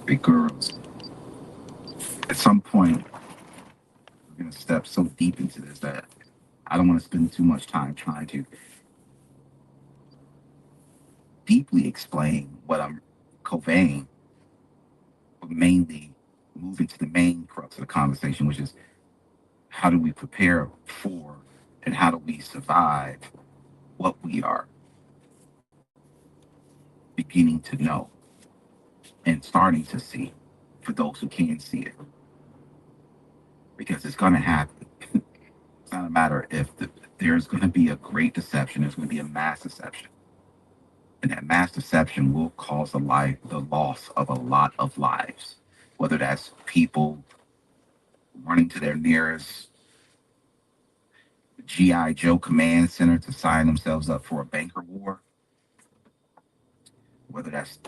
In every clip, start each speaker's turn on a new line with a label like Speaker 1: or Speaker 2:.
Speaker 1: big girls. At some point, we're going to step so deep into this that I don't want to spend too much time trying to deeply explain what I'm conveying, but mainly move into the main crux of the conversation, which is how do we prepare for and how do we survive what we are beginning to know and starting to see for those who can see it. Because it's going to happen. It's not a matter if there's going to be a great deception, there's going to be a mass deception. And that mass deception will cause the loss of a lot of lives, whether that's people running to their nearest GI Joe command center to sign themselves up for a banker war, whether that's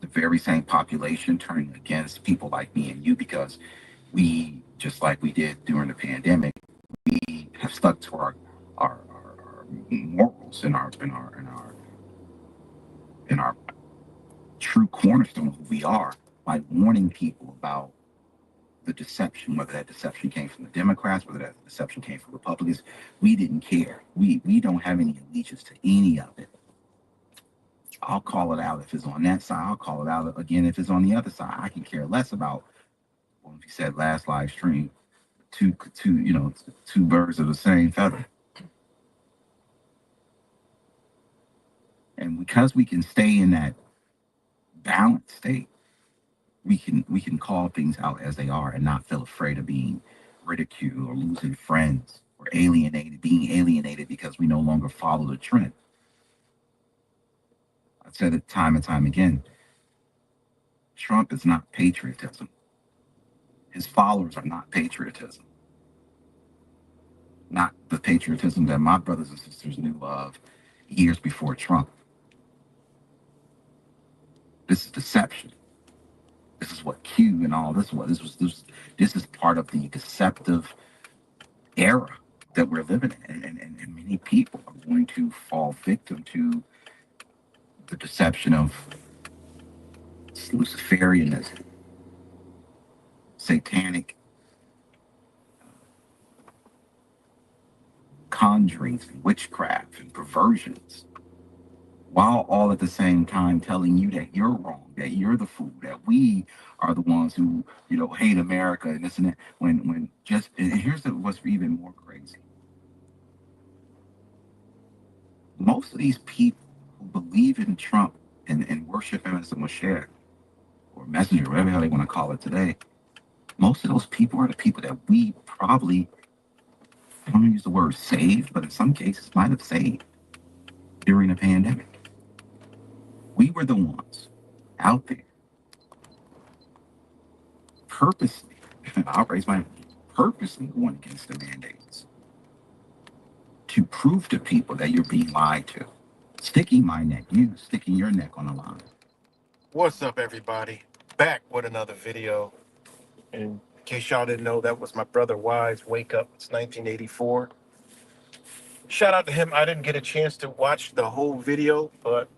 Speaker 1: the very same population turning against people like me and you because we, just like we did during the pandemic, we have stuck to our morals and our true cornerstone of who we are by warning people about the deception, whether that deception came from the Democrats, whether that deception came from Republicans. We didn't care. We don't have any allegiance to any of it. I'll call it out if it's on that side. I'll call it out again if it's on the other side. I can care less about, well, if you said last live stream, two birds of the same feather. And because we can stay in that balanced state, we can call things out as they are and not feel afraid of being ridiculed or losing friends or being alienated because we no longer follow the trend. I've said it time and time again. Trump is not patriotism. His followers are not patriotism. Not the patriotism that my brothers and sisters knew of years before Trump. This is deception. This is what Q and all this was. This is part of the deceptive era that we're living in, and many people are going to fall victim to the deception of Luciferianism, satanic conjurings, and witchcraft, and perversions, while all at the same time telling you that you're wrong, that you're the fool, that we are the ones who, hate America and this and that. And here's what's even more crazy. Most of these people who believe in Trump and worship him as a Moshiach or messenger, whatever hell they want to call it today, most of those people are the people that we probably, I don't use the word saved, but in some cases might have saved during the pandemic. We were the ones out there purposely, I'll raise my hand, purposely going against the mandates to prove to people that you're being lied to. Sticking your neck on the line.
Speaker 2: What's up, everybody? Back with another video. And in case y'all didn't know, that was my brother Wise Wake Up. It's 1984. Shout out to him. I didn't get a chance to watch the whole video, but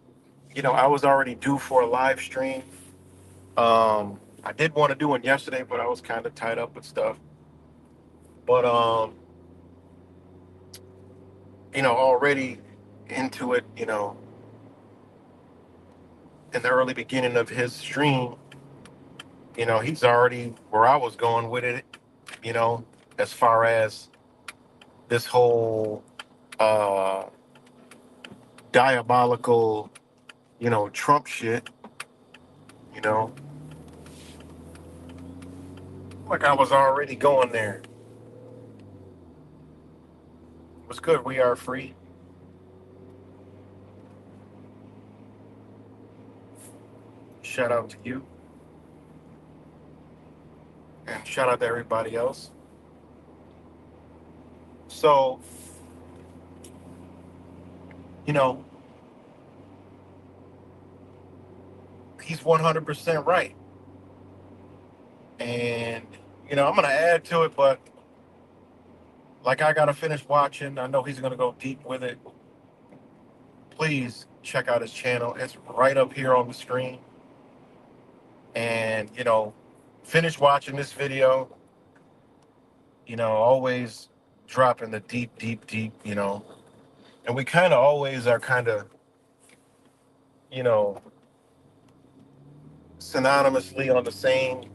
Speaker 2: I was already due for a live stream. I did want to do one yesterday, but I was kind of tied up with stuff. But already into it, in the early beginning of his stream, he's already where I was going with it, as far as this whole diabolical, Trump shit, like I was already going there. What's good? We are free. Shout out to you. And shout out to everybody else. So, he's 100% right. And, I'm going to add to it, but like I got to finish watching. I know he's going to go deep with it. Please check out his channel. It's right up here on the screen. And, finish watching this video, always dropping the deep, deep, deep, and we kind of always are kind of, you know, synonymously on the same,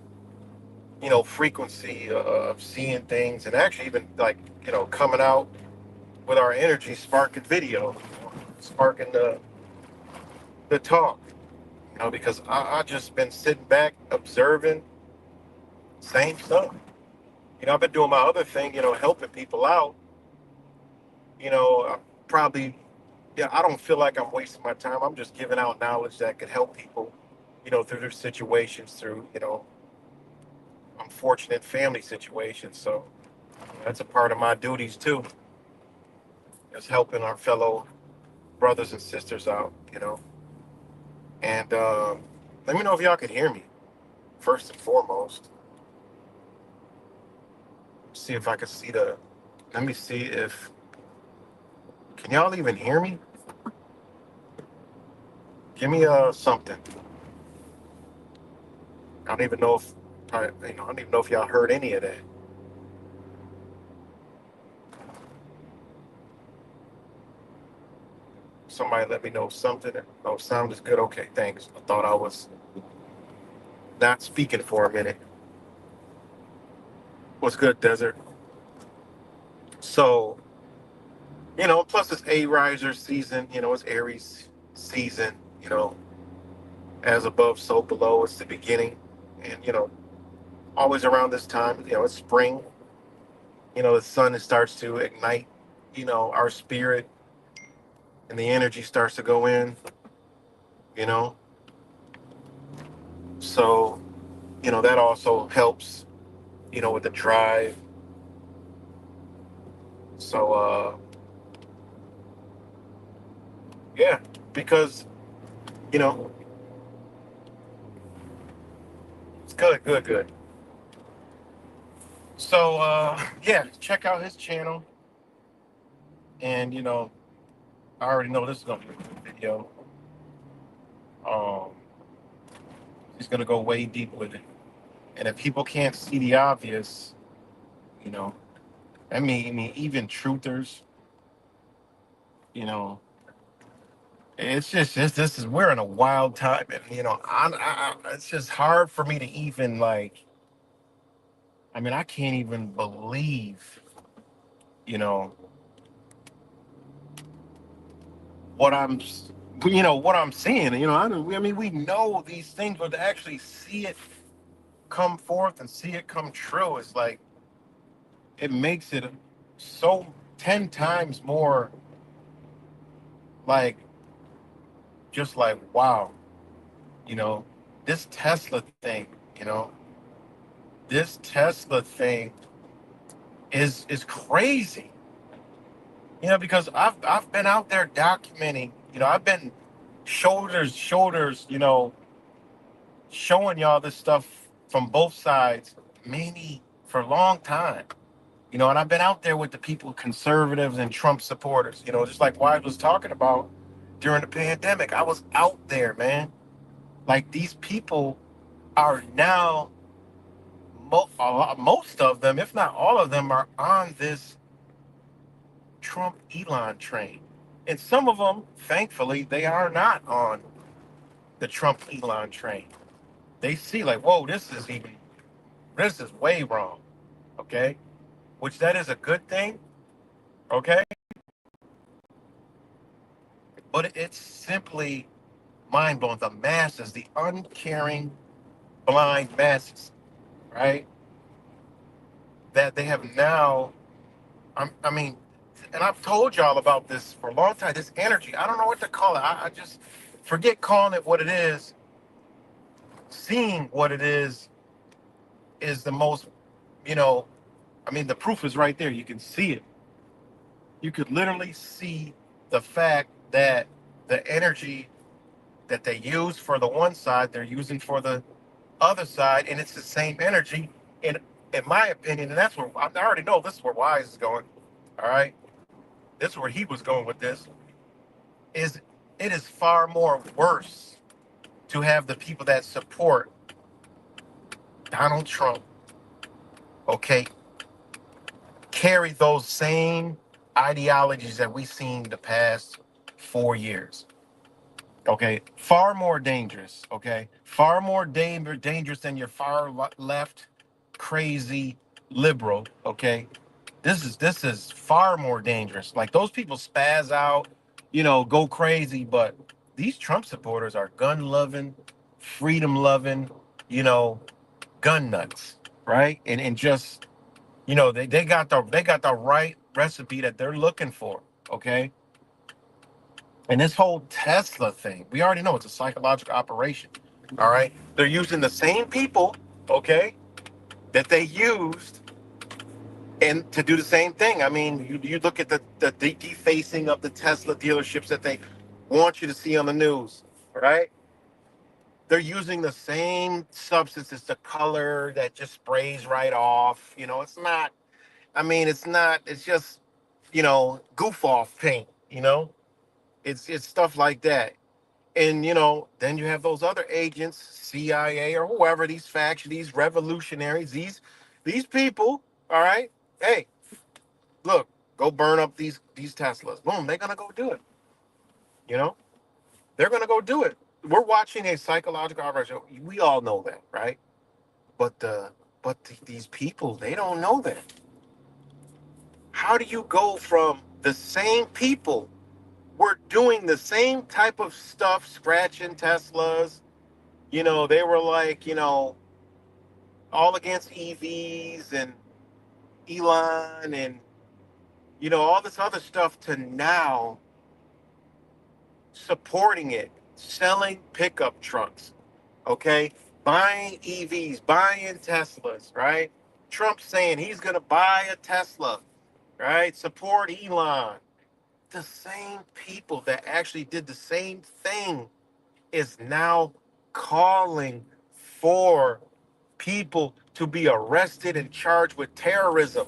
Speaker 2: frequency of seeing things and actually even like, coming out with our energy, sparking video, sparking the talk, because I just been sitting back observing same stuff. I've been doing my other thing, helping people out, probably, yeah, I don't feel like I'm wasting my time. I'm just giving out knowledge that could help people, through their situations, through, unfortunate family situations. So that's a part of my duties too, is helping our fellow brothers and sisters out, And let me know if y'all can hear me, first and foremost. See if I can see let me see if, can y'all even hear me? Give me something. I don't even know if, I don't even know if y'all heard any of that. Somebody let me know something. Oh, sound is good. Okay, thanks. I thought I was not speaking for a minute. What's good, Desert? So, plus it's A riser season, it's Aries season, as above, so below. It's the beginning. And, always around this time, it's spring. The sun starts to ignite, our spirit, and the energy starts to go in, you know. So, that also helps, with the drive. So, yeah, because, you know, it's good, good, good. So, yeah, check out his channel. And, I already know this is going to be a good video. Um, he's going to go way deep with it. And if people can't see the obvious, you know, I mean, even truthers, you know, it's just this is we're in a wild time, and it's just hard for me to even like. I mean, I can't even believe, you know, what what I'm seeing. I mean, we know these things, but to actually see it come forth and see it come true, it's like it makes it so 10 times more like just like wow, you know, this Tesla thing, you know, this Tesla thing is crazy. Because I've been out there documenting, I've been shoulders, showing y'all this stuff from both sides, many for a long time. And I've been out there with the people, conservatives and Trump supporters, just like Wise was talking about during the pandemic. I was out there, man. Like these people are now, most of them, if not all of them, are on this Trump Elon train. And some of them, thankfully, they are not on the Trump Elon train. They see like, whoa, this is way wrong. Okay. Which that is a good thing. Okay. But it's simply mind blowing. The masses, the uncaring, blind masses, right? That they have now, I mean, and I've told y'all about this for a long time, this energy. I don't know what to call it. I just forget calling it what it is. Seeing what it is the most, you know, I mean, the proof is right there. You can see it. You could literally see the fact that the energy that they use for the one side, they're using for the other side, and it's the same energy. And in my opinion, and that's where I already know this is where Wise is going. All right, this is where he was going with this. Is it is far more worse to have the people that support Donald Trump, okay, carry those same ideologies that we've seen the past 4 years. Okay, far more dangerous. Okay, far more dangerous than your left, crazy liberal. Okay, this is far more dangerous. Like those people spaz out, go crazy, but these Trump supporters are gun loving, freedom loving, you know, gun nuts, right? And just they got the right recipe that they're looking for. Okay, and this whole Tesla thing, we already know it's a psychological operation. All right. They're using the same people, okay, that they used and to do the same thing. I mean, you look at the defacing of the Tesla dealerships that they want you to see on the news, right? They're using the same substance. It's the color that just sprays right off. It's not, I mean, it's not, it's just, goof off paint, it's stuff like that. And then you have those other agents, CIA or whoever, these factions, these revolutionaries, these people. All right, hey, look, go burn up these Teslas. Boom, they're gonna go do it. You know, they're gonna go do it. We're watching a psychological operation. We all know that, right? But these people, they don't know that. How do you go from the same people? We're doing the same type of stuff, scratching Teslas. They were like, all against EVs and Elon and all this other stuff to now supporting it, selling pickup trucks, okay, buying EVs, buying Teslas, right? Trump saying he's gonna buy a Tesla, right? Support Elon. The same people that actually did the same thing is now calling for people to be arrested and charged with terrorism.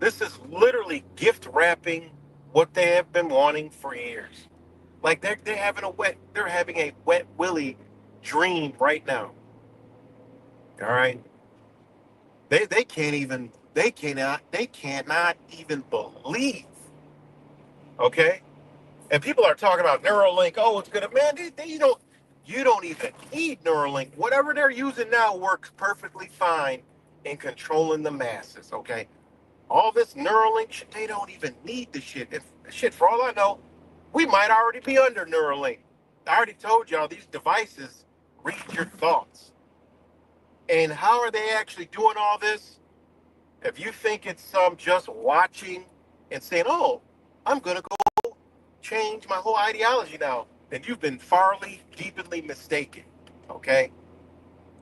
Speaker 2: This is literally gift wrapping what they have been wanting for years. Like they're having a wet willy dream right now. All right. They cannot even believe. Okay. And people are talking about Neuralink. Oh, it's gonna, man. You don't even need Neuralink. Whatever they're using now works perfectly fine in controlling the masses. Okay. All this Neuralink shit, they don't even need the shit. If shit, for all I know, we might already be under Neuralink. I already told y'all these devices read your thoughts. And how are they actually doing all this? If you think it's some just watching and saying, "Oh, I'm gonna go change my whole ideology now," then you've been farly, deeply mistaken. Okay?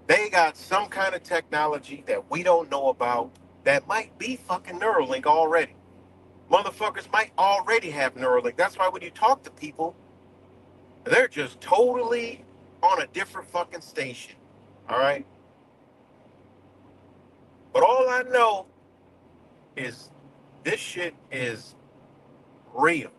Speaker 2: They got some kind of technology that we don't know about that might be fucking Neuralink already. Motherfuckers might already have Neuralink. That's why when you talk to people, they're just totally on a different fucking station. All right. But all I know is this shit is real.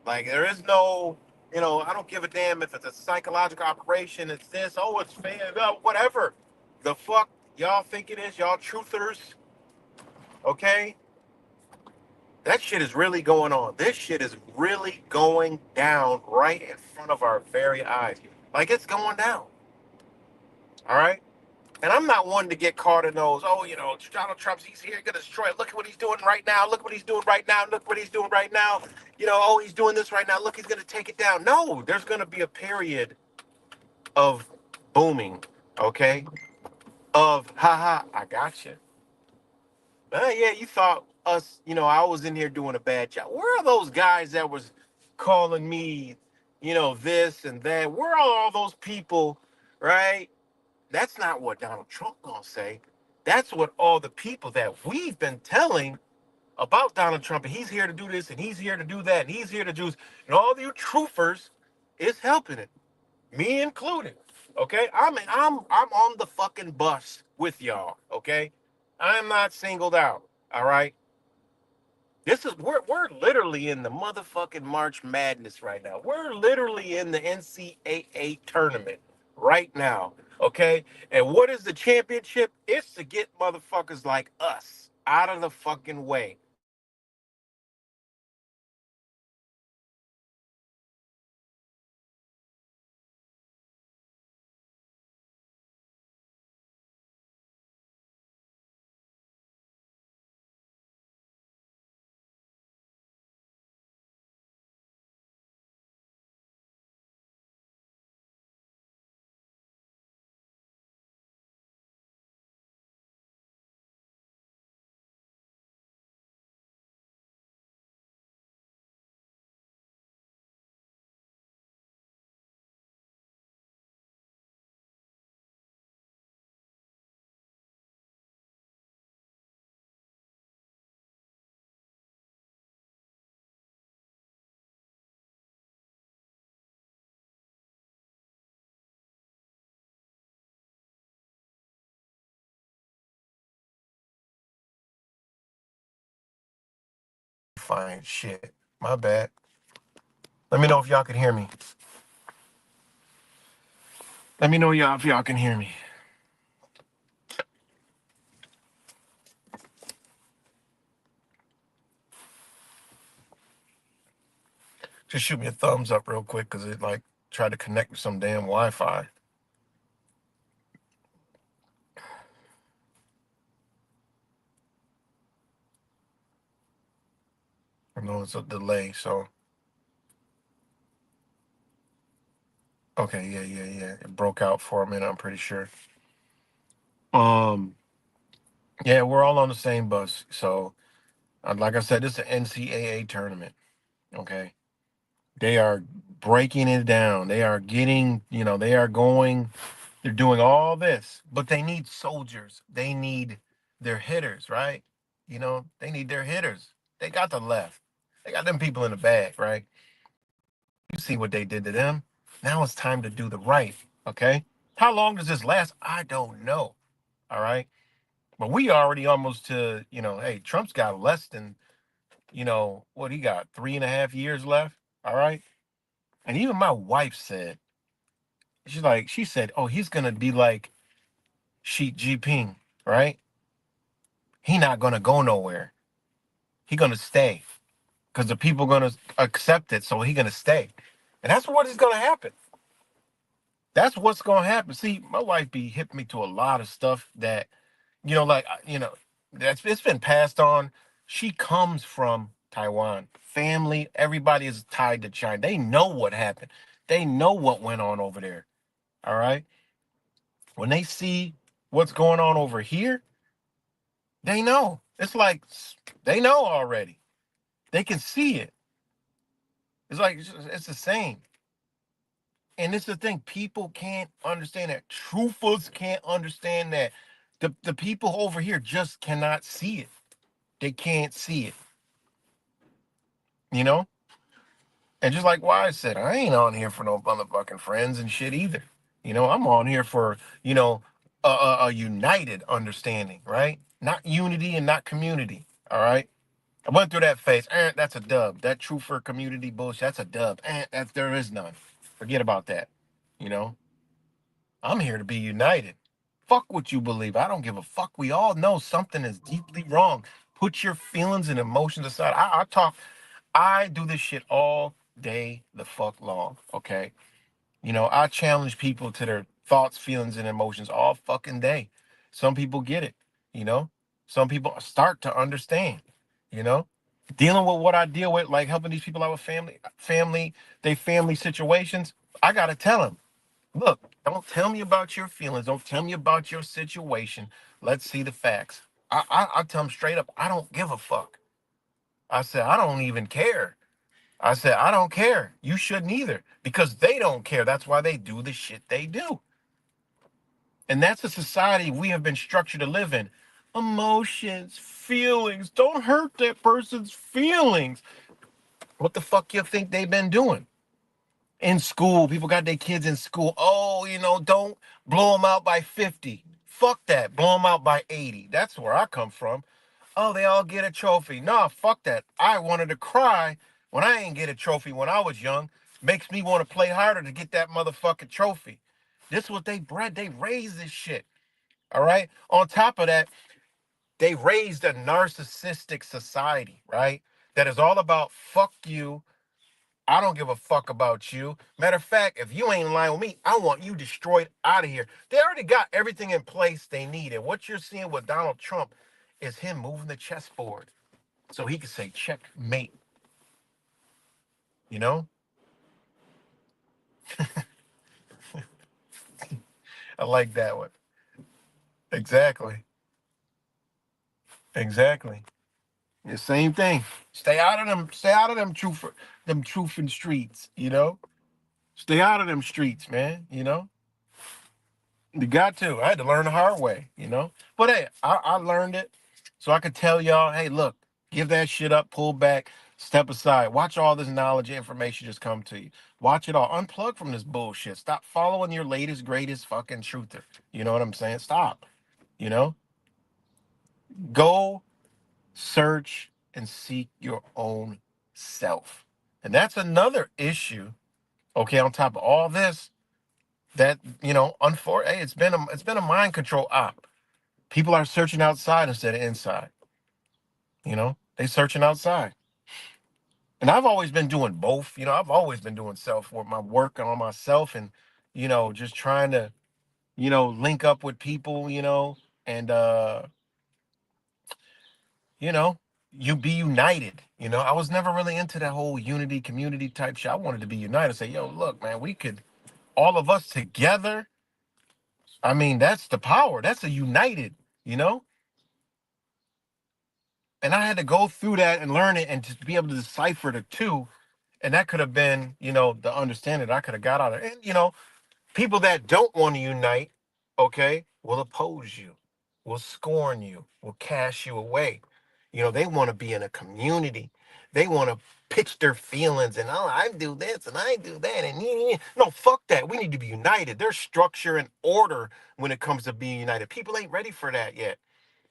Speaker 2: Like there is no, I don't give a damn if it's a psychological operation. It's this. Oh, it's fan. Whatever. The fuck y'all think it is, y'all truthers. Okay. That shit is really going on. This shit is really going down right in front of our very eyes. Like it's going down. All right. And I'm not one to get caught in those, oh, Donald Trump's, he's here, going to destroy it. Look at what he's doing right now. Look what he's doing right now. Look what he's doing right now. Oh, he's doing this right now. Look, he's going to take it down. No, there's going to be a period of booming, okay? Of, haha, I got you. Yeah, you thought us, I was in here doing a bad job. Where are those guys that was calling me, this and that? Where are all those people, right? That's not what Donald Trump gonna say. That's what all the people that we've been telling about Donald Trump, and he's here to do this, and he's here to do that, and he's here to do, and all you truthers is helping it, me included. Okay, I'm on the fucking bus with y'all. Okay, I'm not singled out. All right, we're literally in the motherfucking March Madness right now. We're literally in the NCAA tournament right now. Okay? And what is the championship? It's to get motherfuckers like us out of the fucking way. Fine shit. My bad. Let me know if y'all can hear me. Let me know y'all if y'all can hear me. Just shoot me a thumbs up real quick because it like tried to connect with some damn Wi-Fi. I know it's a delay, so okay, yeah. It broke out for a minute, I'm pretty sure. Yeah, we're all on the same bus. So, like I said, this is an NCAA tournament. Okay, they are breaking it down. They are getting, they are going. They're doing all this, but they need soldiers. They need their hitters, right? They need their hitters. They got the left. They got them people in the bag, right? You see what they did to them. Now it's time to do the right. Okay. How long does this last? I don't know. All right. But we already almost to, hey, Trump's got less than, what he got, 3.5 years left. All right. And even my wife said, she said, oh, he's going to be like Xi Jinping, right? He not going to go nowhere. He going to stay because the people going to accept it. So he going to stay. And that's what is going to happen. That's what's going to happen. See, my wife be hip me to a lot of stuff that, that's it's been passed on. She comes from Taiwan. Family, everybody is tied to China. They know what happened. They know what went on over there. All right. When they see what's going on over here, they know. It's like they know already. They can see it. It's like it's the same. And it's the thing, people can't understand that. Truthers can't understand that. The people over here just cannot see it. They can't see it, you know? And just like Wise said, I ain't on here for no motherfucking friends and shit either. I'm on here for, a united understanding, right? Not unity and not community, all right? I went through that phase. That's a dub. That truther community bullshit, that's a dub. There is none. Forget about that, you know? I'm here to be united. Fuck what you believe. I don't give a fuck. We all know something is deeply wrong. Put your feelings and emotions aside. I do this shit all day the fuck long. Okay. I challenge people to their thoughts, feelings, and emotions all fucking day. Some people get it, you know. Some people start to understand, you know. Dealing with what I deal with, like helping these people out with family situations. I gotta tell them. Look, don't tell me about your feelings. Don't tell me about your situation. Let's see the facts. I tell them straight up, I don't give a fuck. I said, I don't even care. I said, I don't care. You shouldn't either because they don't care. That's why they do the shit they do. And that's a society we have been structured to live in. Emotions, feelings. Don't hurt that person's feelings. What the fuck you think they've been doing? In school, people got their kids in school. Oh, don't blow them out by 50. Fuck that. Blow them out by 80. That's where I come from. Oh, they all get a trophy. Nah, fuck that. I wanted to cry when I ain't get a trophy when I was young. Makes me want to play harder to get that motherfucking trophy. This is what they bred. They raised this shit. All right. On top of that, they raised a narcissistic society, right? That is all about fuck you. I don't give a fuck about you. Matter of fact, if you ain't in line with me, I want you destroyed out of here. They already got everything in place they need. And what you're seeing with Donald Trump is him moving the chessboard so he can say checkmate, you know? I like that one. Exactly. Exactly. The same thing. Stay out of them truthing streets, you know? Stay out of them streets, man, you know? You got to. I had to learn the hard way, you know? But hey, I learned it so I could tell y'all, hey, look, give that shit up, pull back, step aside. Watch all this knowledge and information just come to you. Watch it all. Unplug from this bullshit. Stop following your latest, greatest fucking truther. You know what I'm saying? Stop. You know? Go search and seek your own self. And that's another issue, okay, on top of all this, that, you know, unfortunately, hey, it's been a mind control op. People are searching outside instead of inside. You know, they searching outside. And I've always been doing both. You know, I've always been doing self work, my work on myself, and just trying to, link up with people, and you know, you be united. I was never really into that whole unity community type shit. I wanted to be united. Say, yo, look, man, we could all of us together. I mean, that's the power. That's a united, you know? And I had to go through that and learn it and to be able to decipher the two. And that could have been, the understanding that I could have got out of it. And, people that don't want to unite, okay, will oppose you, will scorn you, will cast you away. They want to be in a community. They want to pitch their feelings and, oh, I do this and I do that. And no, fuck that. We need to be united. There's structure and order when it comes to being united. People ain't ready for that yet.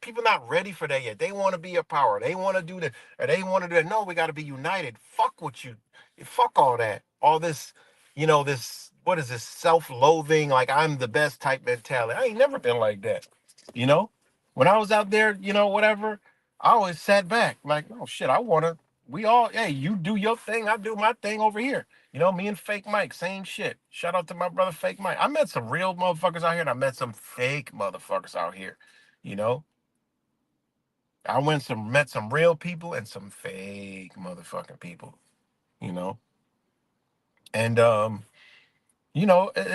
Speaker 2: People not ready for that yet. They want to be a power. They want to do that. Or they want to do that. No, we got to be united. Fuck what you, fuck all that. All this, this, what is this, self-loathing, like I'm the best type mentality. I ain't never been like that. You know, when I was out there, whatever, I always sat back like, oh shit, we all, hey, you do your thing, I do my thing over here. Me and Fake Mike, same shit. Shout out to my brother Fake Mike. I met some real motherfuckers out here and I met some fake motherfuckers out here. You know, met some real people and some fake motherfucking people, you know. And it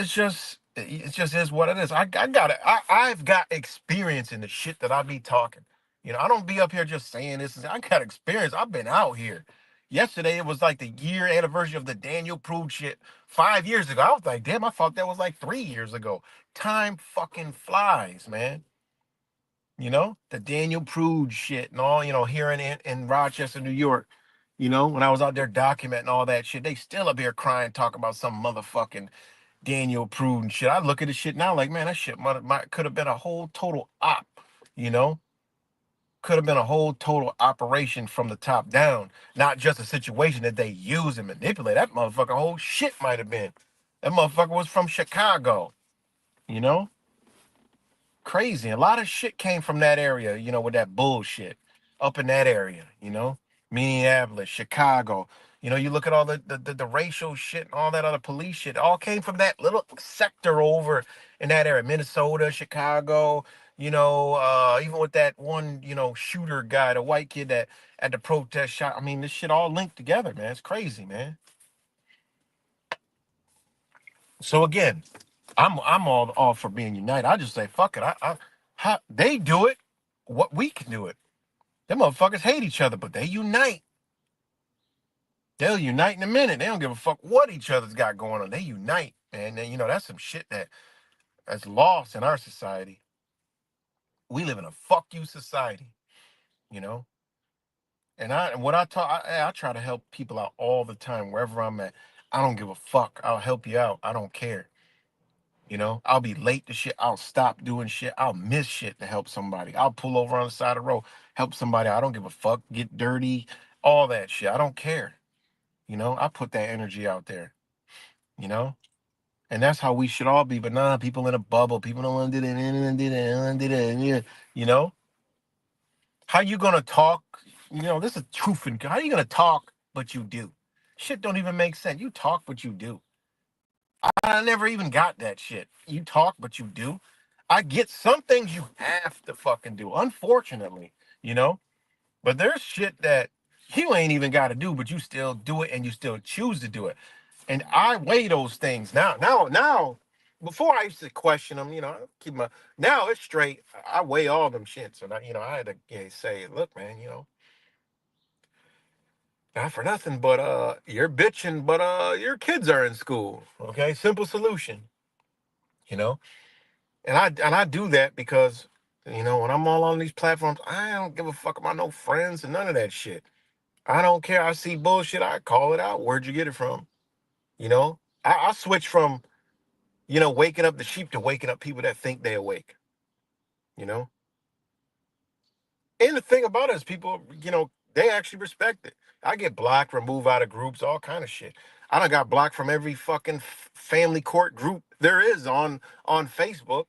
Speaker 2: just is what it is. I got it. I've got experience in the shit that I be talking. I don't be up here just saying this. I got experience. I've been out here. Yesterday it was like the year anniversary of the Daniel Prude shit 5 years ago. I was like, damn, I thought that was like 3 years ago. Time fucking flies, man. The Daniel Prude shit and all, here in Rochester, New York. When I was out there documenting all that shit, they still up here crying, talking about some motherfucking Daniel Prude and shit. I look at the shit now like, man, that shit could have been a whole total op, you know? Could have been a whole total operation from the top down, not just a situation that they use and manipulate. That motherfucker whole shit might have been. That motherfucker was from Chicago, you know? Crazy. A lot of shit came from that area, with that bullshit up in that area, Minneapolis, Chicago. You look at all the racial shit and all that other police shit, all came from that little sector over in that area, Minnesota, Chicago, even with that one, shooter guy, the white kid that at the protest shot. I mean, this shit all linked together, man. It's crazy, man. So again, I'm all for being united. I just say fuck it. They do it, what we can do it. Them motherfuckers hate each other, but they unite. They'll unite in a minute. They don't give a fuck what each other's got going on. They unite, man. And that's some shit that's lost in our society. We live in a fuck you society, you know. And what I talk, I try to help people out all the time wherever I'm at. I don't give a fuck. I'll help you out. I don't care. I'll be late to shit. I'll stop doing shit. I'll miss shit to help somebody. I'll pull over on the side of the road, help somebody. I don't give a fuck. Get dirty, all that shit. I don't care. I put that energy out there. You know, And that's how we should all be. But nah, people in a bubble. People don't want to do that. You know, how you gonna talk? You know, this is truth and how you gonna talk, but you do. Shit don't even make sense. You talk, but you do. I never even got that shit. You talk, but you do. I get some things you have to fucking do, unfortunately, you know? But there's shit that you ain't even got to do, but you still do it and you still choose to do it. And I weigh those things now. Before I used to question them, you know, keep my now it's straight. I weigh all them shits, and I had to say, look, man, not for nothing, but you're bitching, but your kids are in school. Okay, simple solution, you know. And I do that because when I'm all on these platforms, I don't give a fuck about no friends and none of that shit. I don't care. I see bullshit, I call it out. Where'd you get it from? You know, I switch from waking up the sheep to waking up people that think they awake. You know, and the thing about it is people, they actually respect it. I get blocked, removed out of groups, all kind of shit. I done got blocked from every fucking family court group there is on Facebook.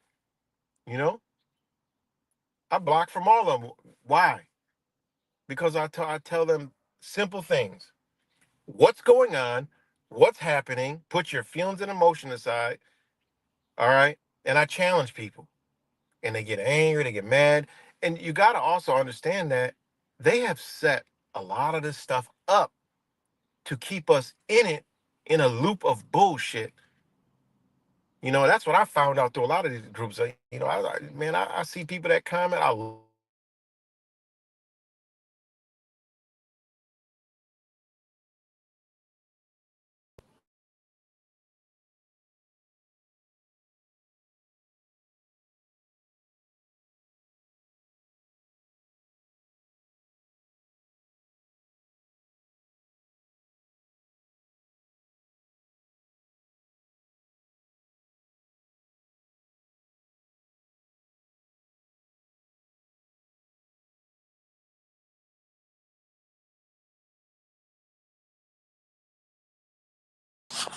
Speaker 2: You know, I blocked from all of them. Why? Because I tell them simple things. What's going on? What's happening? Put your feelings and emotion aside. All right. And I challenge people. And they get angry, they get mad. And you got to also understand that they have set a lot of this stuff up to keep us in it, in a loop of bullshit. That's what I found out through a lot of these groups. I see people that comment. I love them.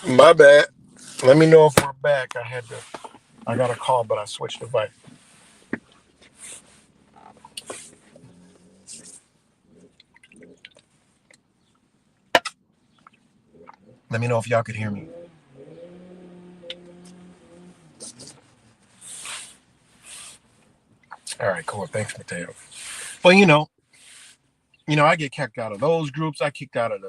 Speaker 2: My bad. Let me know if we're back. I got a call, but I switched device. Let me know if y'all could hear me. All right, cool. Thanks, Mateo. But I get kicked out of those groups. I kicked out of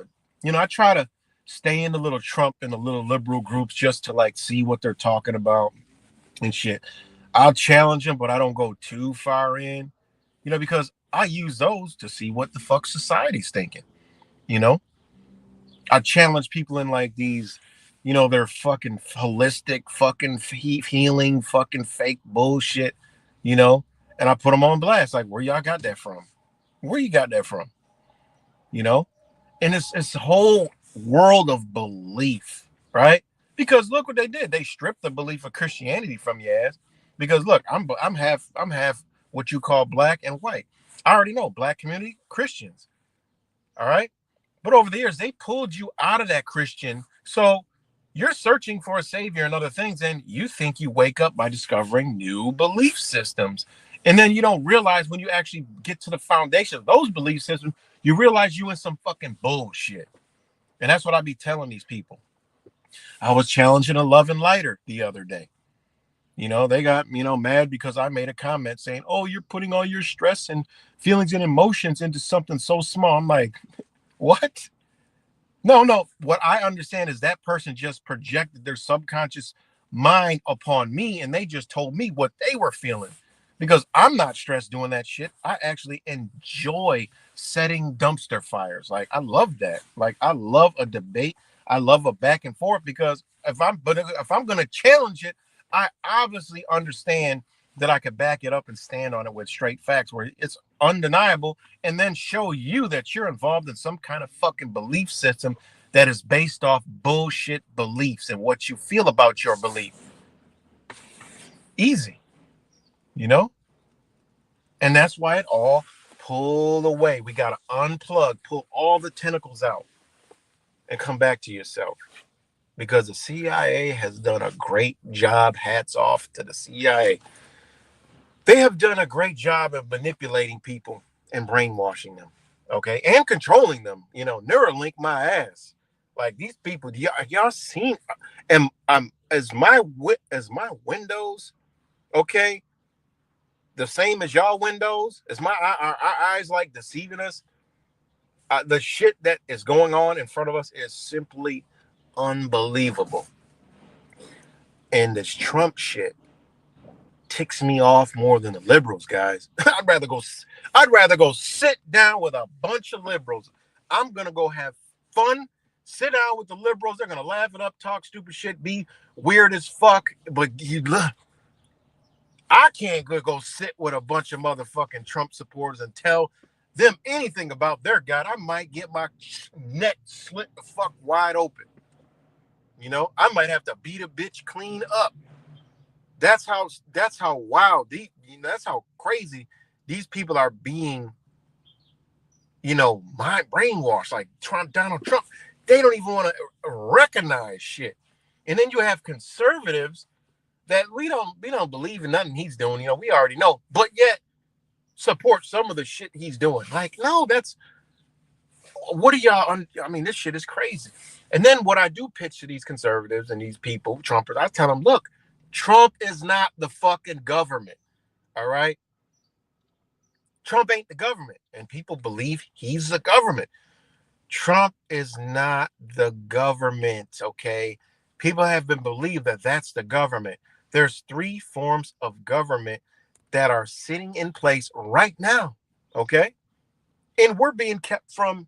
Speaker 2: I try to stay in the little Trump and the little liberal groups just to like see what they're talking about and shit. I'll challenge them, but I don't go too far in, because I use those to see what the fuck society's thinking. You know, I challenge people in like these, they're fucking holistic, fucking healing, fucking fake bullshit, you know, and I put them on blast. Like, where y'all got that from? Where you got that from? You know, and it's a whole world of belief, right? Because look what they did. They stripped the belief of Christianity from your ass. Because look, I'm half what you call black and white. I already know black community Christians. All right. But over the years, they pulled you out of that Christian. So you're searching for a savior and other things, and you think you wake up by discovering new belief systems. And then you don't realize when you actually get to the foundation of those belief systems, you realize you in some fucking bullshit. And that's what I be telling these people. I was challenging a love and lighter the other day. They got, mad because I made a comment saying, oh, you're putting all your stress and feelings and emotions into something so small. I'm like, what? No, no. What I understand is that person just projected their subconscious mind upon me and they just told me what they were feeling because I'm not stressed doing that shit. I actually enjoy setting dumpster fires. Like, I love that. Like, I love a debate. I love a back and forth because if I'm going to challenge it, I obviously understand that I could back it up and stand on it with straight facts where it's undeniable and then show you that you're involved in some kind of fucking belief system that is based off bullshit beliefs and what you feel about your belief. Easy, you know? And that's why it all pull away. We got to unplug, pull all the tentacles out and come back to yourself. because the CIA has done a great job. Hats off to the CIA. They have done a great job of manipulating people and brainwashing them, okay, and controlling them. Neuralink my ass. Like these people, y'all seen? As my windows, okay, the same as y'all windows. Is our eyes like deceiving us? The shit that is going on in front of us is simply unbelievable. And this Trump shit ticks me off more than the liberals, guys. I'd rather go sit down with a bunch of liberals. I'm gonna go have fun, sit down with the liberals. They're gonna laugh it up, talk stupid shit, be weird as fuck. But I can't go sit with a bunch of motherfucking Trump supporters and tell them anything about their God. I might get my neck slit the fuck wide open. I might have to beat a bitch clean up. That's how wild that's how crazy these people are being, mind brainwashed. Like Donald Trump, they don't even want to recognize shit. And then you have conservatives that we don't believe in nothing he's doing. We already know, but yet support some of the shit he's doing. Like, no, what are y'all? I mean, this shit is crazy. And then what I do pitch to these conservatives and these people, Trumpers, I tell them, look, Trump is not the fucking government. All right. Trump ain't the government. And people believe he's the government. Trump is not the government. Okay. People have been believed that that's the government. There's 3 forms of government that are sitting in place right now. Okay. And we're being kept from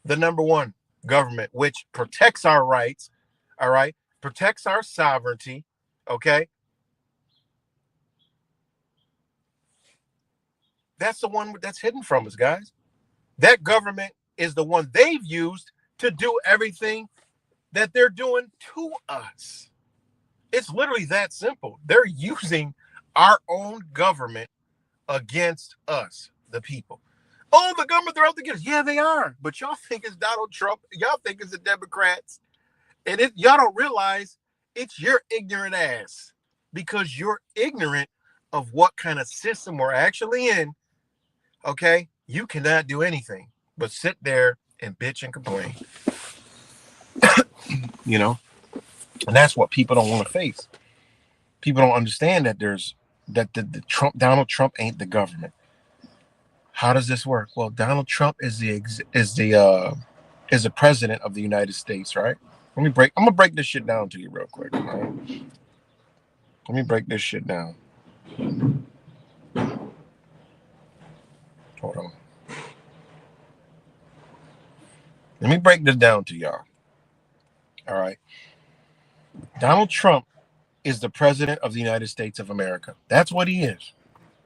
Speaker 2: the number 1 government, which protects our rights. All right. Protects our sovereignty. Okay. That's the one that's hidden from us, guys. That government is the one they've used to do everything that they're doing to us. It's literally that simple. They're using our own government against us, the people. Oh, the government, they're out to get us. Yeah, they are. But y'all think it's Donald Trump. Y'all think it's the Democrats. And y'all don't realize it's your ignorant ass, because you're ignorant of what kind of system we're actually in. Okay? You cannot do anything but sit there and bitch and complain. And that's what people don't want to face. People don't understand that the Donald Trump ain't the government. How does this work? Well, Donald Trump is the president of the United States, right? I'm gonna break this shit down to you real quick. Right? Let me break this shit down. Hold on. Let me break this down to y'all. All right. Donald Trump is the president of the United States of America. That's what he is.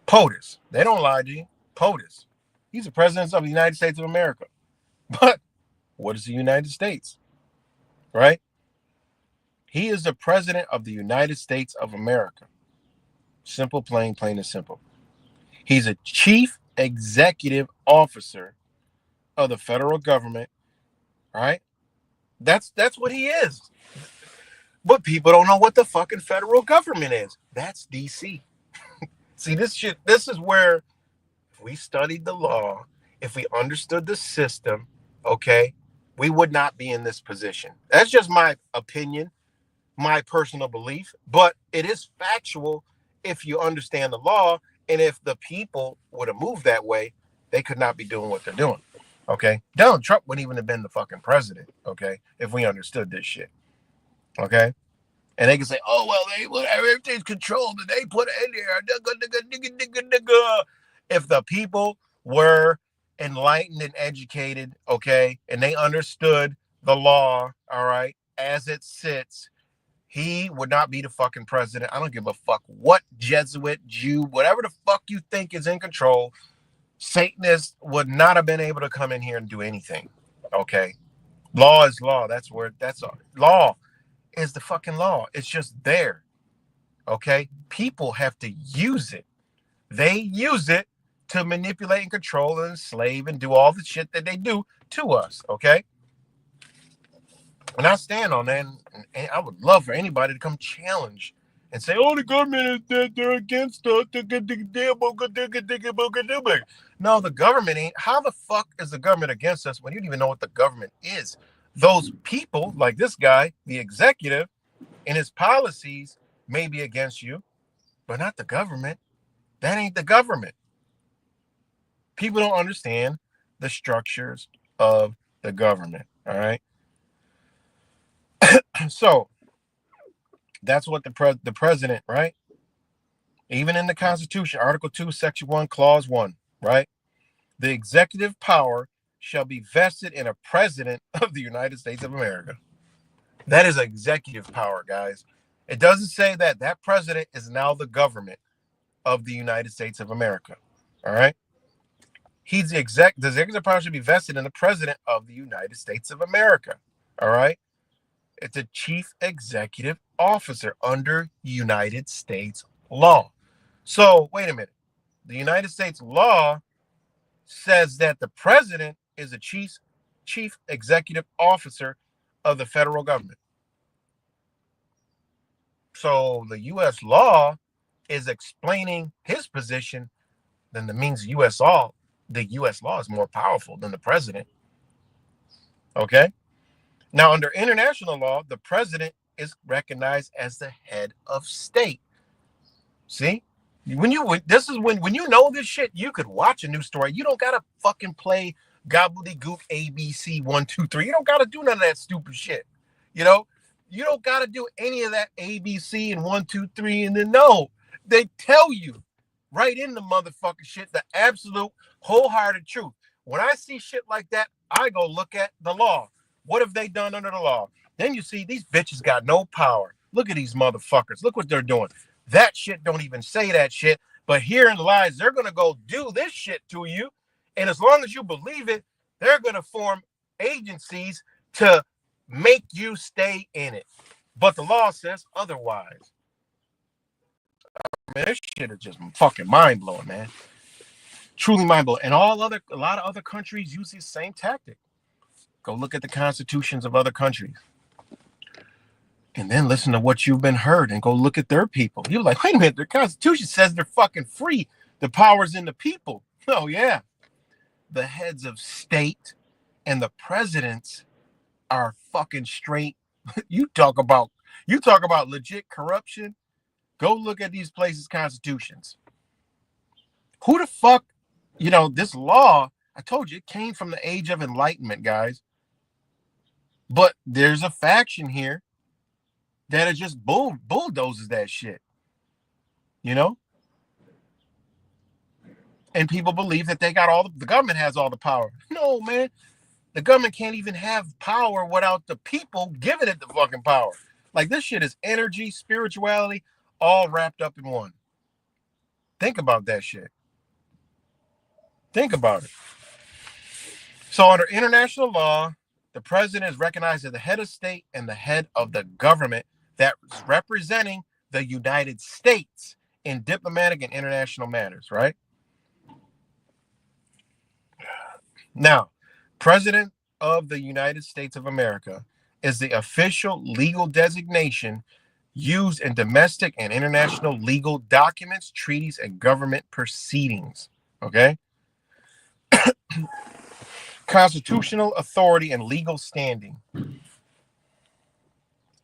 Speaker 2: POTUS. They don't lie to you. POTUS. He's the president of the United States of America. But what is the United States? Right? He is the president of the United States of America. Simple, plain and simple. He's a chief executive officer of the federal government. Right? That's what he is. But people don't know what the fucking federal government is. That's DC. See, this is where, if we studied the law, if we understood the system, okay, we would not be in this position. That's just my opinion, my personal belief, but it is factual if you understand the law. And if the people would have moved that way, they could not be doing what they're doing. Okay. Donald Trump wouldn't even have been the fucking president. Okay. If we understood this shit. Okay. And they can say, oh, well, everything's controlled and they put it in there. If the people were enlightened and educated, okay, and they understood the law, all right, as it sits, he would not be the fucking president. I don't give a fuck what Jesuit, Jew, whatever the fuck you think is in control, Satanist would not have been able to come in here and do anything, okay? Law is law. That's all. Law is the fucking law. It's just there. Okay? People have to use it. They use it to manipulate and control and enslave and do all the shit that they do to us. Okay? And I stand on that, and I would love for anybody to come challenge and say, "Oh, the government is they're against us." No, the government ain't. How the fuck is the government against us when you don't even know what the government is? Those people, like this guy, the executive, and his policies may be against you, but not the government. That ain't the government. People don't understand the structures of the government. All right. So that's what the president, right? Even in the Constitution, Article 2, Section 1, Clause 1, right? The executive power shall be vested in a president of the United States of America. That is executive power, guys. It doesn't say that that president is now the government of the United States of America. All right. The executive power should be vested in the president of the United States of America. All right. It's a chief executive officer under United States law. So wait a minute. The United States law says that the president is a chief executive officer of the federal government. So the U.S. law is explaining his position. Then that means U.S. law. The U.S. law is more powerful than the president. Okay. Now, under international law, the president is recognized as the head of state. See, when you know this shit, you could watch a news story. You don't gotta fucking play gobbledygook ABC 1, 2, 3. You don't gotta do none of that stupid shit. You know, you don't gotta do any of that ABC and 1, 2, 3, and then no, they tell you right in the motherfucking shit the absolute wholehearted truth. When I see shit like that, I go look at the law. What have they done under the law? Then you see these bitches got no power. Look at these motherfuckers. Look what they're doing. That shit don't even say that shit. But herein lies, they're going to go do this shit to you. And as long as you believe it, they're going to form agencies to make you stay in it. But the law says otherwise. Man, this shit is just fucking mind-blowing, man. Truly mind-blowing. And a lot of other countries use the same tactic. Go look at the constitutions of other countries. And then listen to what you've been heard and go look at their people. You're like, wait a minute, their constitution says they're fucking free. The power's in the people. Oh, yeah. The heads of state and the presidents are fucking straight. You talk about legit corruption. Go look at these places' constitutions. Who the fuck, this law, I told you, it came from the Age of Enlightenment, guys. But there's a faction here that is just bulldozes that shit, and people believe that they got the government has all the power. No, man, the government can't even have power without the people giving it the fucking power. Like, this shit is energy, spirituality, all wrapped up in one. Think about that shit. Think about it. So under international law, the president is recognized as the head of state and the head of the government that is representing the United States in diplomatic and international matters, right? Now, President of the United States of America is the official legal designation used in domestic and international legal documents, treaties, and government proceedings, okay? Constitutional authority and legal standing.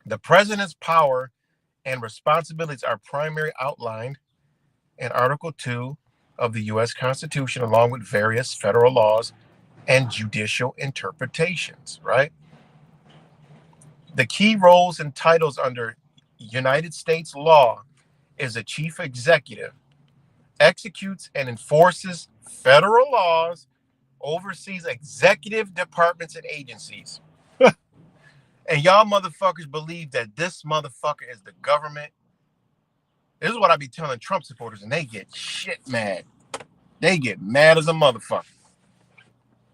Speaker 2: The president's power and responsibilities are primarily outlined in Article 2 of the U.S. Constitution, along with various federal laws and judicial interpretations, right? The key roles and titles under United States law is a chief executive, executes and enforces federal laws, oversees executive departments and agencies. And y'all motherfuckers believe that this motherfucker is the government. This is what I be telling Trump supporters, and they get shit mad. They get mad as a motherfucker.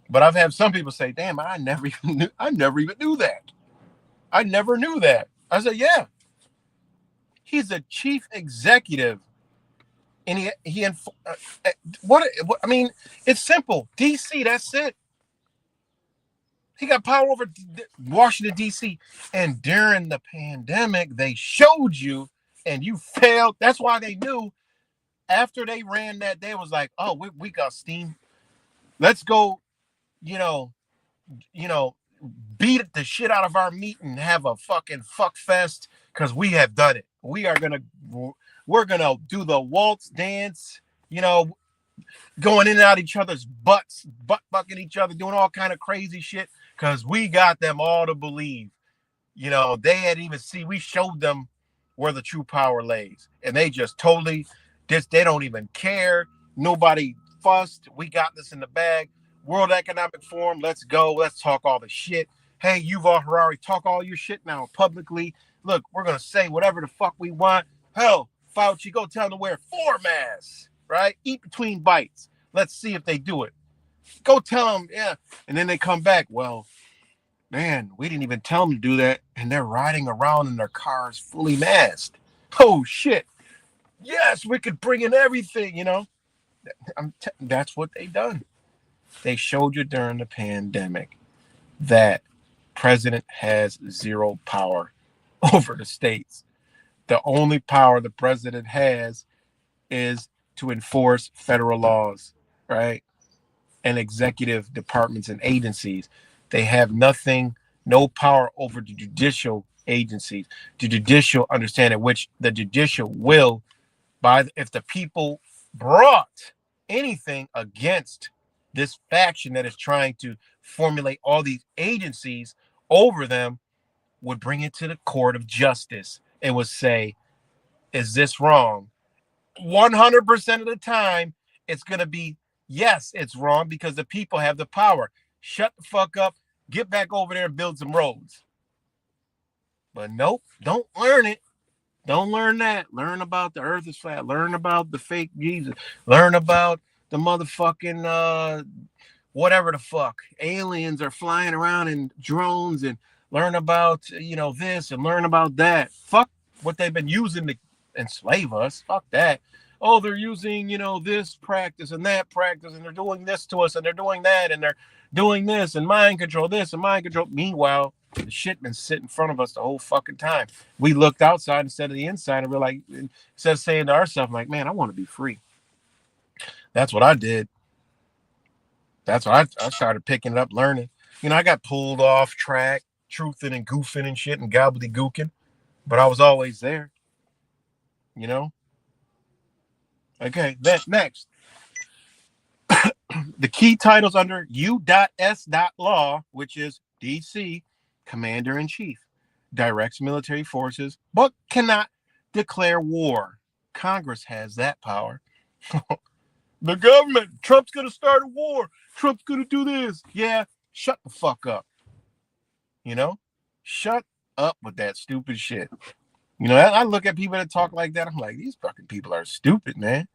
Speaker 2: But I've had some people say, damn, I never even knew that. I never knew that. I said, yeah. He's a chief executive. And I mean, it's simple. DC, that's it. He got power over Washington, D.C. And during the pandemic, they showed you and you failed. That's why they knew after they ran that, they was like, oh, we got steam. Let's go, you know, you know, beat the shit out of our meat and have a fucking fuck fest because we have done it. We're gonna do the waltz dance, going in and out of each other's butts, butt fucking each other, doing all kind of crazy shit because we got them all to believe. They had even we showed them where the true power lays, and they just totally they don't even care. Nobody fussed. We got this in the bag. World Economic Forum, let's go. Let's talk all the shit. Hey, Yuval Harari, talk all your shit now publicly. Look, we're gonna say whatever the fuck we want. Hell, Fauci, go tell them to wear 4 masks, right? Eat between bites. Let's see if they do it. Go tell them, yeah. And then they come back, well, man, we didn't even tell them to do that, and they're riding around in their cars fully masked. Oh shit! Yes, we could bring in everything. That's what they done. They showed you during the pandemic that president has zero power over the states. The only power the president has is to enforce federal laws, right? And executive departments and agencies. They have no power over the judicial agencies. The judicial understanding, which the judicial will, if the people brought anything against this faction that is trying to formulate all these agencies over them, would bring it to the court of justice and would say, is this wrong? 100% of the time, it's going to be, yes, it's wrong because the people have the power. Shut the fuck up. Get back over there and build some roads. But nope, don't learn it. Don't learn that. Learn about the earth is flat. Learn about the fake Jesus. Learn about the motherfucking whatever the fuck. Aliens are flying around in drones, and learn about, this and learn about that. Fuck what they've been using to enslave us. Fuck that. Oh, they're using, this practice and that practice, and they're doing this to us, and they're doing that, and they're doing this, and mind control this, and mind control. Meanwhile, the shit been sitting in front of us the whole fucking time. We looked outside instead of the inside, and we're like, instead of saying to ourselves, like, man, I want to be free. That's what I did. That's what I started picking it up, learning. I got pulled off track, Truthin and Goofing and shit, and Gobbldygookin, but I was always there. Okay, next. The key titles under U.S.Law, which is DC, Commander-in-Chief, directs military forces, but cannot declare war. Congress has that power. The government, Trump's going to start a war. Trump's going to do this. Yeah, shut the fuck up. Shut up with that stupid shit. I look at people that talk like that. I'm like, these fucking people are stupid, man.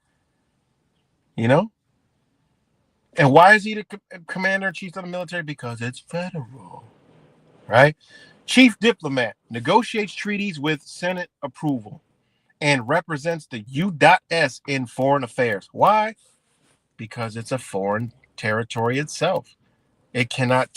Speaker 2: And why is he the commander-in-chief of the military? Because it's federal, right? Chief diplomat negotiates treaties with Senate approval and represents the U.S. in foreign affairs. Why? Because it's a foreign territory itself. It cannot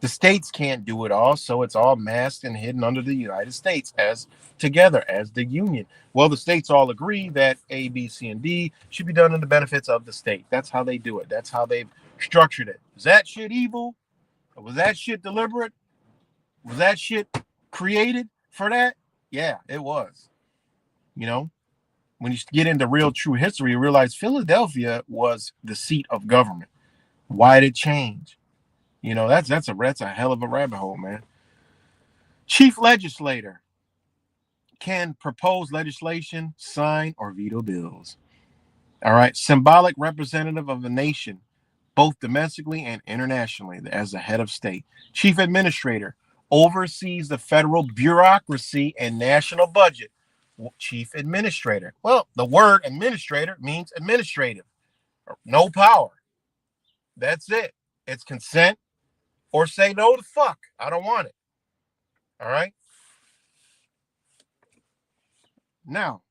Speaker 2: the states can't do it all, so it's all masked and hidden under the United States as the union. Well, the states all agree that A, B, C, and D should be done in the benefits of the state. That's how they do it. That's how they've structured it. Is that shit evil? Was that shit deliberate? Was that shit created for that? Yeah, it was. When you get into real true history, you realize Philadelphia was the seat of government. Why did it change? That's a hell of a rabbit hole, man. Chief legislator can propose legislation, sign, or veto bills. All right. Symbolic representative of the nation, both domestically and internationally, as the head of state. Chief administrator oversees the federal bureaucracy and national budget. Chief administrator. Well, the word administrator means administrative. No power. That's it. It's consent. Or say no to fuck. I don't want it. All right. Now,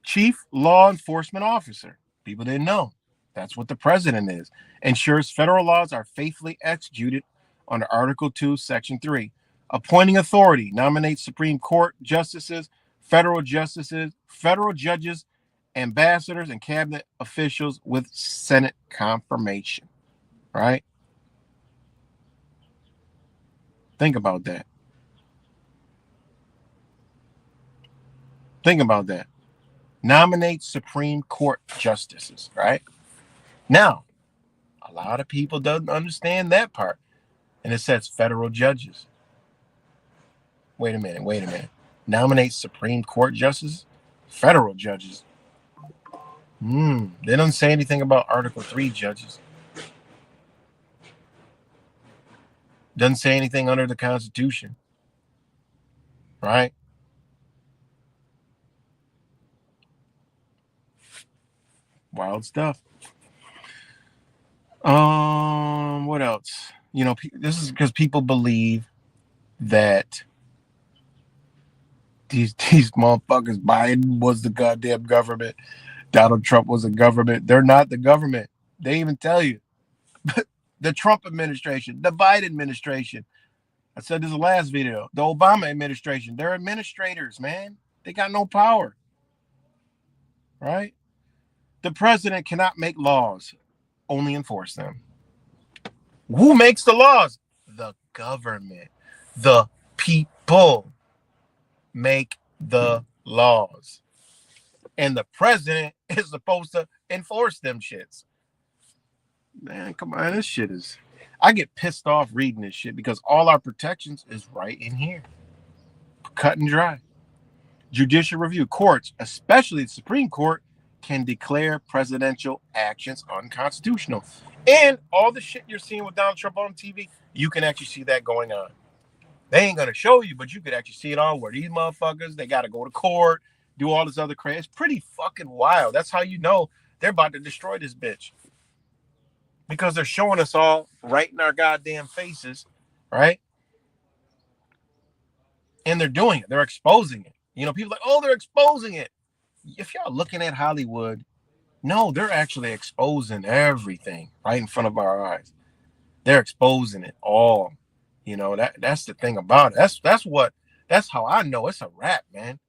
Speaker 2: chief law enforcement officer. People didn't know. That's what the president is. Ensures federal laws are faithfully executed under Article 2, Section 3. Appointing authority, nominates Supreme Court justices, federal judges, ambassadors, and cabinet officials with Senate confirmation. Right? Think about that. Think about that. Nominate Supreme Court justices, right? Now, a lot of people don't understand that part. And it says federal judges. Wait a minute. Nominate Supreme Court justices? Federal judges. They don't say anything about Article 3 judges. Doesn't say anything under the Constitution. Right? Wild stuff. What else? This is because people believe that these motherfuckers, Biden was the goddamn government, Donald Trump was the government. They're not the government. They even tell you. The Trump administration, the Biden administration. I said this in the last video. The Obama administration, they're administrators, man. They got no power. Right? The president cannot make laws, only enforce them. Who makes the laws? The government. The people make the laws. And the president is supposed to enforce them shits. Man, come on. This shit is... I get pissed off reading this shit because all our protections is right in here. Cut and dry. Judicial review. Courts, especially the Supreme Court, can declare presidential actions unconstitutional. And all the shit you're seeing with Donald Trump on TV, you can actually see that going on. They ain't going to show you, but you could actually see it on where these motherfuckers, they got to go to court, do all this other crap. It's pretty fucking wild. That's how you know they're about to destroy this bitch. Because they're showing us all right in our goddamn faces, right? And they're doing it. They're exposing it. People are like, oh, they're exposing it. If y'all looking at Hollywood, no, they're actually exposing everything right in front of our eyes. They're exposing it all. That's the thing about it. That's how I know it's a wrap, man.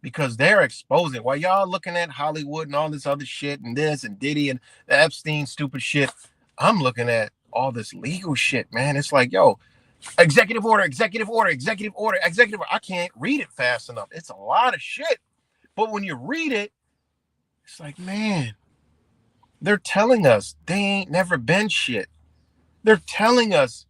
Speaker 2: Because they're exposing. While y'all looking at Hollywood and all this other shit and this and Diddy and the Epstein stupid shit, I'm looking at all this legal shit, man. It's like, yo, executive order. I can't read it fast enough. It's a lot of shit. But when you read it, it's like, man, they're telling us they ain't never been shit. They're telling us,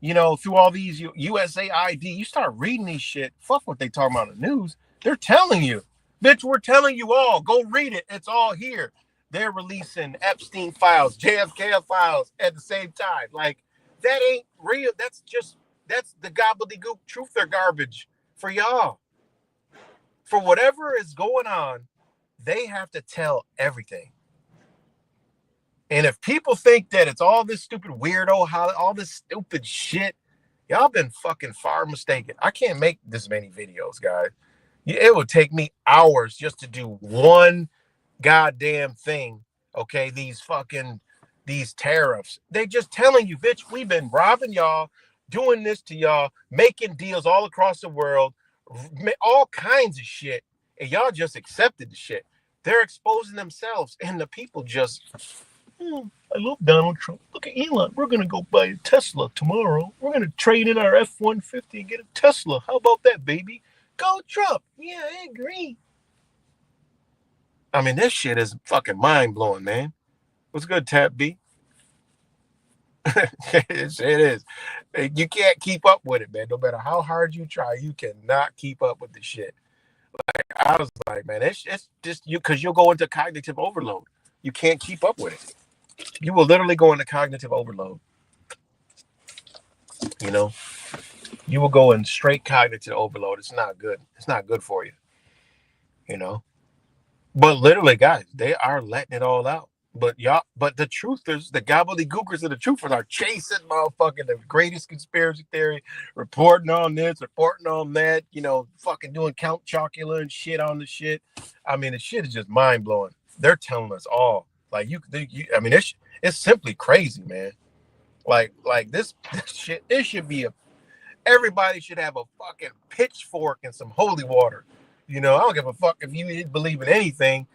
Speaker 2: through all these USAID, you start reading these shit. Fuck what they talking about in the news. They're telling you, bitch, we're telling you all. Go read it. It's all here. They're releasing Epstein files, JFK files at the same time. Like, that ain't real. That's the gobbledygook truth or garbage for y'all. For whatever is going on, they have to tell everything. And if people think that it's all this stupid weirdo, all this stupid shit, y'all been fucking far mistaken. I can't make this many videos, guys. It would take me hours just to do one goddamn thing. Okay, these tariffs. They just telling you, bitch, we've been robbing y'all, doing this to y'all, making deals all across the world, all kinds of shit, and y'all just accepted the shit. They're exposing themselves, and the people just, I love Donald Trump. Look at Elon. We're gonna go buy a Tesla tomorrow. We're gonna trade in our F-150 and get a Tesla. How about that, baby? Go Trump. Yeah, I agree. I mean, this shit is fucking mind-blowing, man. What's good, Tap B? It is. You can't keep up with it, man. No matter how hard you try, you cannot keep up with the shit. Like, I was like, man, it's just you, because you'll go into cognitive overload. You can't keep up with it. You will literally go into cognitive overload. You will go in straight cognitive overload. It's not good. It's not good for you. But literally, guys, they are letting it all out. But the truthers, the gobbledygookers of the truthers are chasing motherfucking the greatest conspiracy theory, reporting on this, reporting on that, fucking doing Count Chocula and shit on the shit. I mean, the shit is just mind blowing. They're telling us all Like I mean, it's simply crazy, man. Like this shit. It should be everybody should have a fucking pitchfork and some holy water. I don't give a fuck if you believe in anything.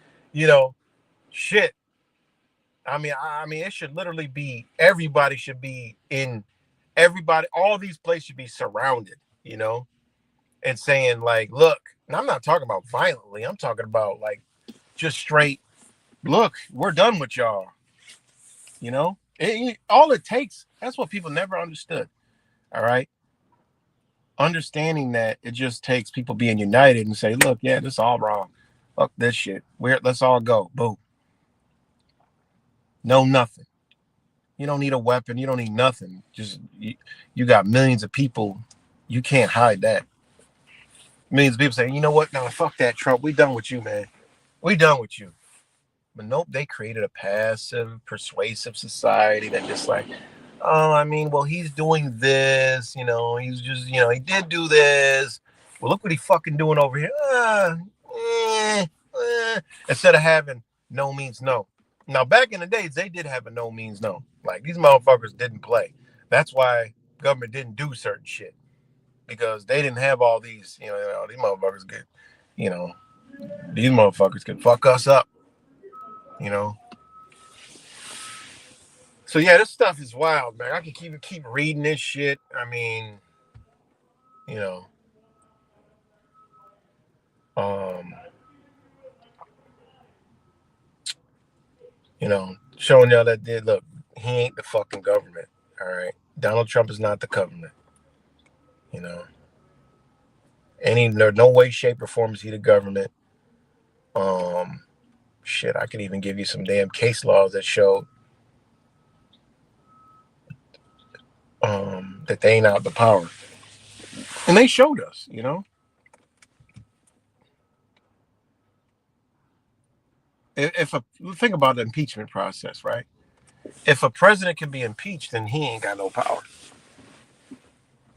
Speaker 2: Shit. I mean, it should literally be everybody should be in everybody. All these places should be surrounded. And saying like, look. And I'm not talking about violently. I'm talking about like just straight. Look, we're done with y'all. All it takes. That's what people never understood. All right. Understanding that it just takes people being united and say, look, yeah, this is all wrong. Fuck this shit. Let's all go. Boom. No, nothing. You don't need a weapon. You don't need nothing. Just you got millions of people. You can't hide that. Millions of people saying, you know what? No, fuck that, Trump. We done with you, man. We done with you. But nope, they created a passive, persuasive society that just like, oh, I mean, well, he's doing this, he's just, he did do this. Well, look what he's fucking doing over here. Instead of having no means no. Now, back in the days, they did have a no means no. Like, these motherfuckers didn't play. That's why government didn't do certain shit. Because they didn't have all these, these motherfuckers could, these motherfuckers could fuck us up. So yeah, this stuff is wild, man. I can keep reading this shit. I mean, showing y'all that look, he ain't the fucking government. All right. Donald Trump is not the government. There's no way, shape, or form is he the government. Shit, I could even give you some damn case laws that show that they ain't out the power. And they showed us, think about the impeachment process, right? If a president can be impeached, then he ain't got no power.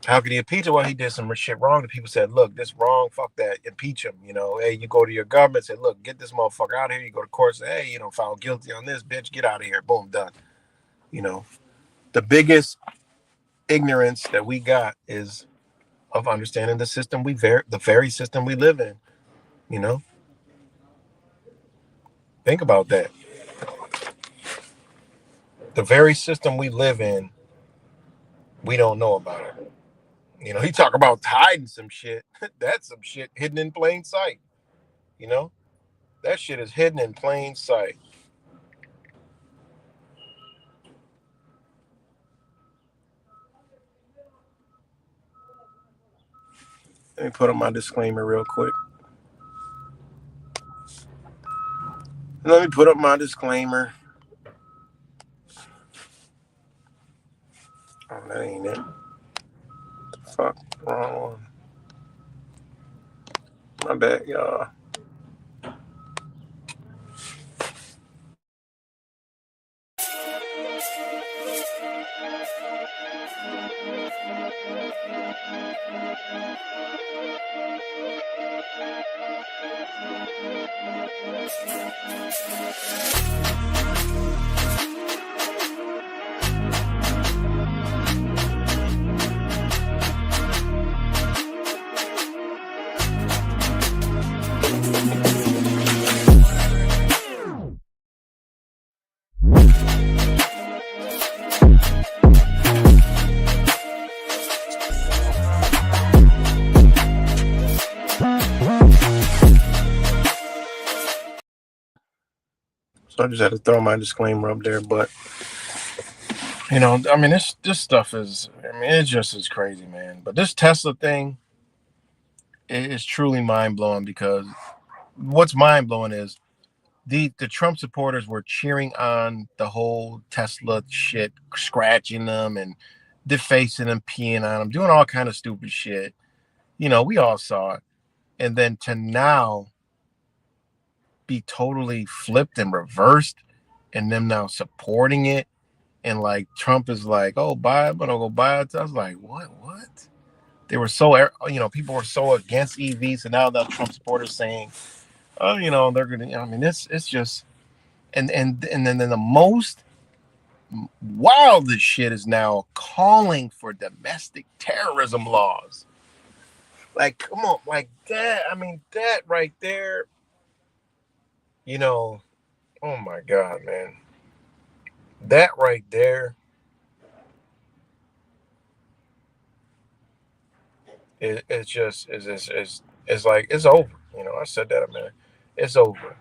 Speaker 2: How could he impeach him? Well, he did some shit wrong. The people said, look, this wrong, fuck that, impeach him. Hey, you go to your government, say, look, get this motherfucker out of here. You go to court, say, hey, found guilty on this, bitch, get out of here. Boom, done. The biggest ignorance that we got is of understanding the system the very system we live in. Think about that. The very system we live in, we don't know about it. He talk about hiding some shit. That's some shit hidden in plain sight. That shit is hidden in plain sight. Let me put up my disclaimer real quick. Oh, that ain't it. Fuck, wrong one. My bad, y'all. So I just had to throw my disclaimer up there, but I mean, this stuff is, it just is crazy, man. But this Tesla thing is truly mind blowing, because what's mind blowing is the Trump supporters were cheering on the whole Tesla shit, scratching them and defacing them, peeing on them, doing all kind of stupid shit. We all saw it. And then to now be totally flipped and reversed, and them now supporting it, and like Trump is like, oh, I'm gonna go buy it. I was like, what? They were so, people were so against EVs, and now the Trump supporters saying, oh, they're gonna. I mean, it's just, And then the most wildest shit is now calling for domestic terrorism laws. Like, come on, like that. I mean, that right there, you know, oh my God, man. That right there it's just it's like it's over. You know, I said that a minute. It's over.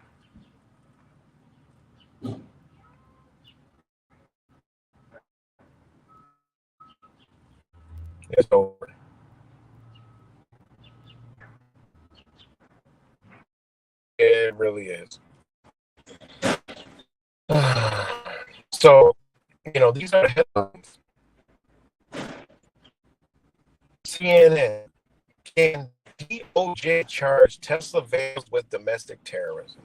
Speaker 2: It's over. It really is. So, you know, these are the headlines. CNN, can DOJ charge Tesla vehicles with domestic terrorism?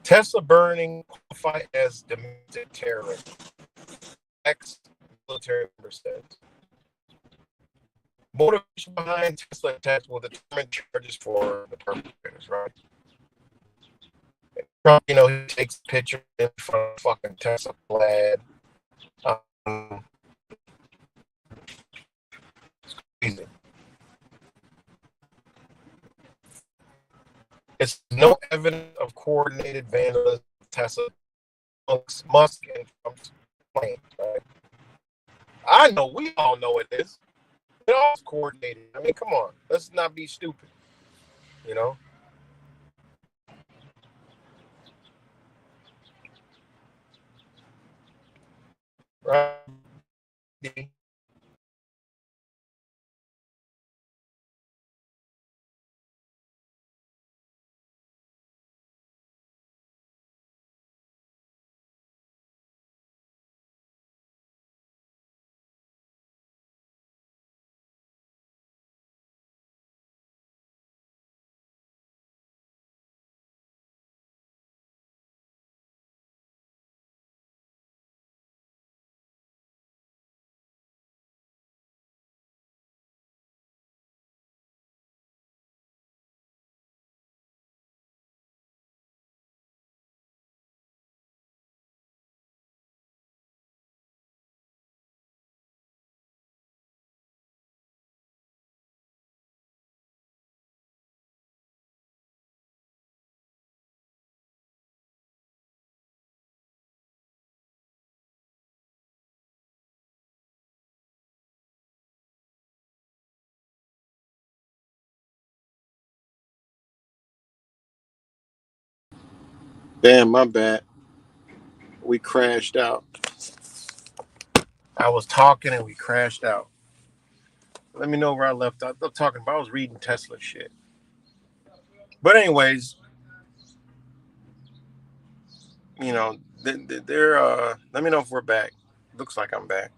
Speaker 2: Tesla burning qualified as domestic terrorism. Ex-military member says. Motivation behind Tesla attacks will determine charges for the perpetrators, right? Trump, you know, he takes a picture in front of fucking Tesla flag. Um, Crazy. It's no evidence of coordinated vandalism of Tesla, Musk, and Trump's plans, right? I know, we all know it is. It all's coordinated. I mean, come on. Let's not be stupid, you know? Right? Damn, my bad. We crashed out. I was talking and we crashed out. Let me know where I left off. I'm talking about I was reading Tesla shit. But anyways, you know, they're let me know if we're back. Looks like I'm back.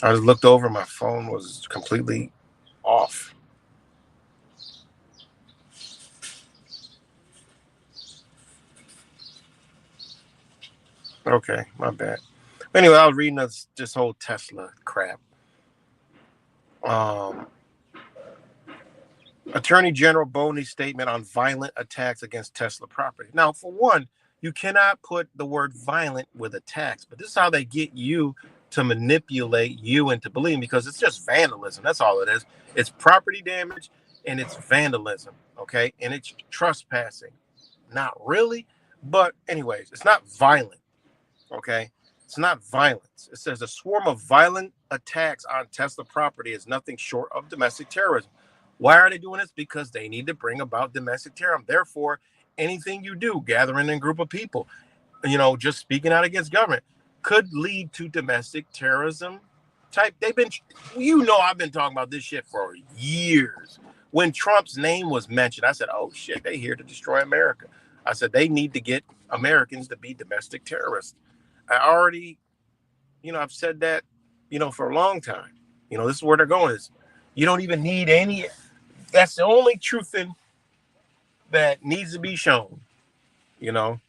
Speaker 2: I just looked over, my phone was completely off. Okay, my bad. Anyway, I was reading this whole Tesla crap. Um, Attorney General Boney's statement on violent attacks against Tesla property. Now, for one, you cannot put the word violent with attacks, but this is how they get you to manipulate you into believing, because it's just vandalism. That's all it is. It's property damage and it's vandalism, okay? And it's trespassing. Not really, but anyways, it's not violent. Okay. It's not violence. It says a swarm of violent attacks on Tesla property is nothing short of domestic terrorism. Why are they doing this? Because they need to bring about domestic terrorism. Therefore, anything you do, gathering in a group of people, you know, just speaking out against government, could lead to domestic terrorism type. They've been, you know, I've been talking about this shit for years. When Trump's name was mentioned, I said, oh shit, they here to destroy America. I said, they need to get Americans to be domestic terrorists. I already, you know, I've said that, you know, for a long time. You know, this is where they're going is you don't even need any. That's the only truth in that needs to be shown, you know.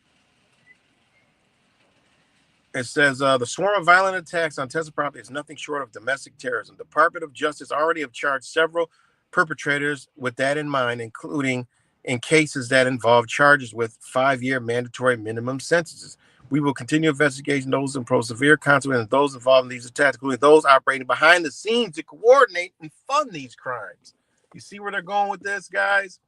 Speaker 2: It says the swarm of violent attacks on Tesla property is nothing short of domestic terrorism. The Department of Justice already have charged several perpetrators with that in mind, including in cases that involve charges with 5-year mandatory minimum sentences. We will continue investigating those and impose severe consequences, those involved in these attacks, including those operating behind the scenes to coordinate and fund these crimes. You see where they're going with this, guys?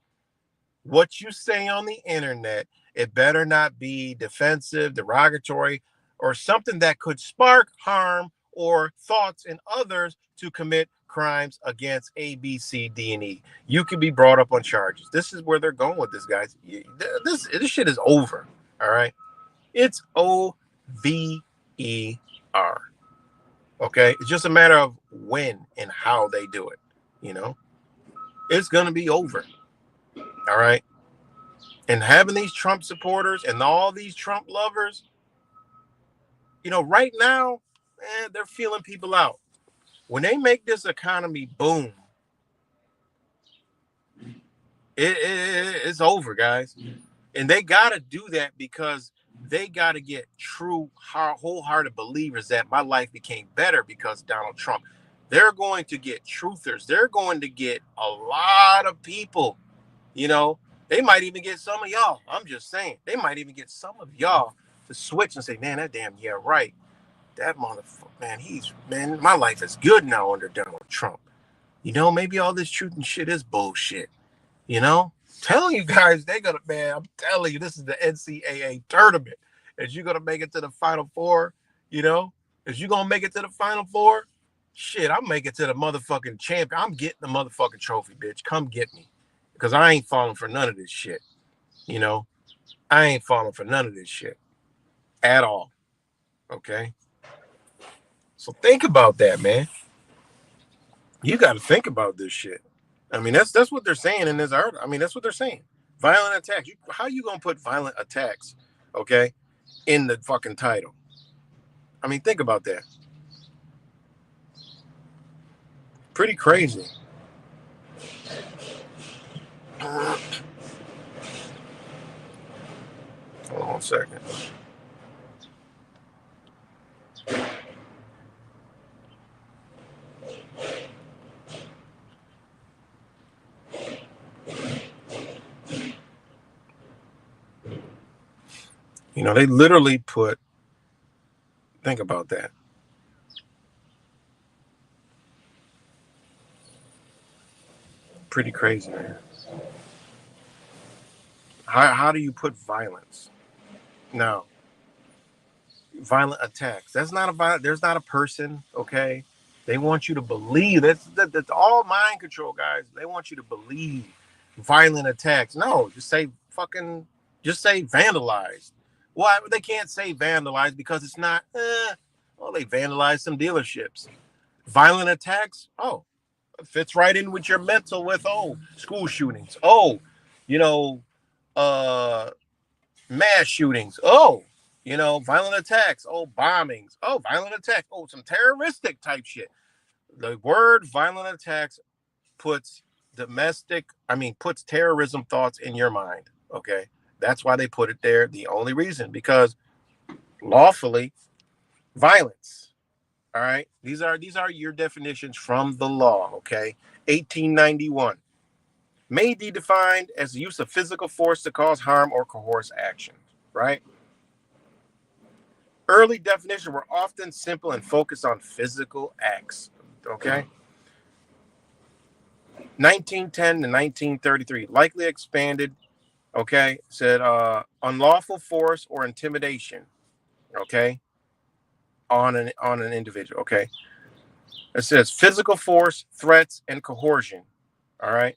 Speaker 2: What you say on the internet, it better not be defensive, derogatory, or something that could spark harm or thoughts in others to commit crimes against A, B, C, D, and E. You could be brought up on charges. This is where they're going with this, guys. This shit is over. All right. It's OVER. Okay. It's just a matter of when and how they do it. You know, it's going to be over. All right. And having these Trump supporters and all these Trump lovers, you know, right now, man, they're feeling people out. When they make this economy boom, it's over, guys. And they got to do that because they got to get true, wholehearted believers that my life became better because Donald Trump. They're going to get truthers. They're going to get a lot of people, you know. They might even get some of y'all. I'm just saying. They might even get some of y'all to switch and say, man, that damn, yeah, right. That motherfucker, man, my life is good now under Donald Trump. You know, maybe all this truth and shit is bullshit. You know? Telling you guys, they gonna, man, I'm telling you, this is the NCAA tournament. Is you gonna make it to the Final Four? You know? Is you gonna make it to the Final Four? Shit, I'll make it to the motherfucking champion. I'm getting the motherfucking trophy, bitch. Come get me. Because I ain't falling for none of this shit. You know? I ain't falling for none of this shit. At all. Okay? So think about that, man. You got to think about this shit. I mean, that's what they're saying in this art. I mean, that's what they're saying. Violent attacks. How you gonna put violent attacks, okay, in the fucking title? I mean, think about that. Pretty crazy. Hold on 1 second. You know, they literally put. Think about that. Pretty crazy, man. How do you put violence? No. Violent attacks. That's not a violent. There's not a person. Okay. They want you to believe that's all mind control, guys. They want you to believe violent attacks. No, just say vandalized. Why they can't say vandalized because it's not. Well, they vandalized some dealerships. Violent attacks. Oh, it fits right in with your mental. With school shootings. You know, uh, mass shootings. Violent attacks. Bombings. Violent attack. Some terroristic type shit. The word violent attacks puts terrorism thoughts in your mind. Okay. That's why they put it there. The only reason, because lawfully violence. All right. These are your definitions from the law. Okay. 1891 may be defined as the use of physical force to cause harm or coerce action. Right. Early definitions were often simple and focused on physical acts. Okay. 1910 to 1933, likely expanded. Okay. Said unlawful force or intimidation. Okay. On an individual. Okay. It says physical force, threats, and coercion. All right.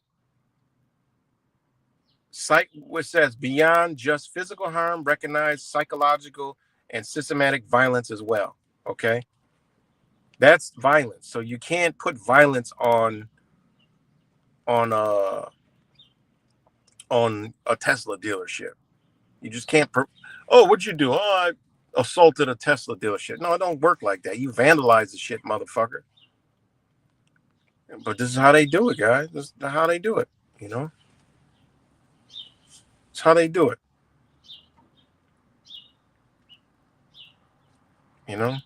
Speaker 2: Which says beyond just physical harm, recognize psychological and systematic violence as well. Okay. That's violence. So you can't put violence on a Tesla dealership. You just can't. What'd you do? I assaulted a Tesla dealership. No, it don't work like that. You vandalize the shit, motherfucker. But this is how they do it, guys. This is how they do it. You know, it's how they do it. you know?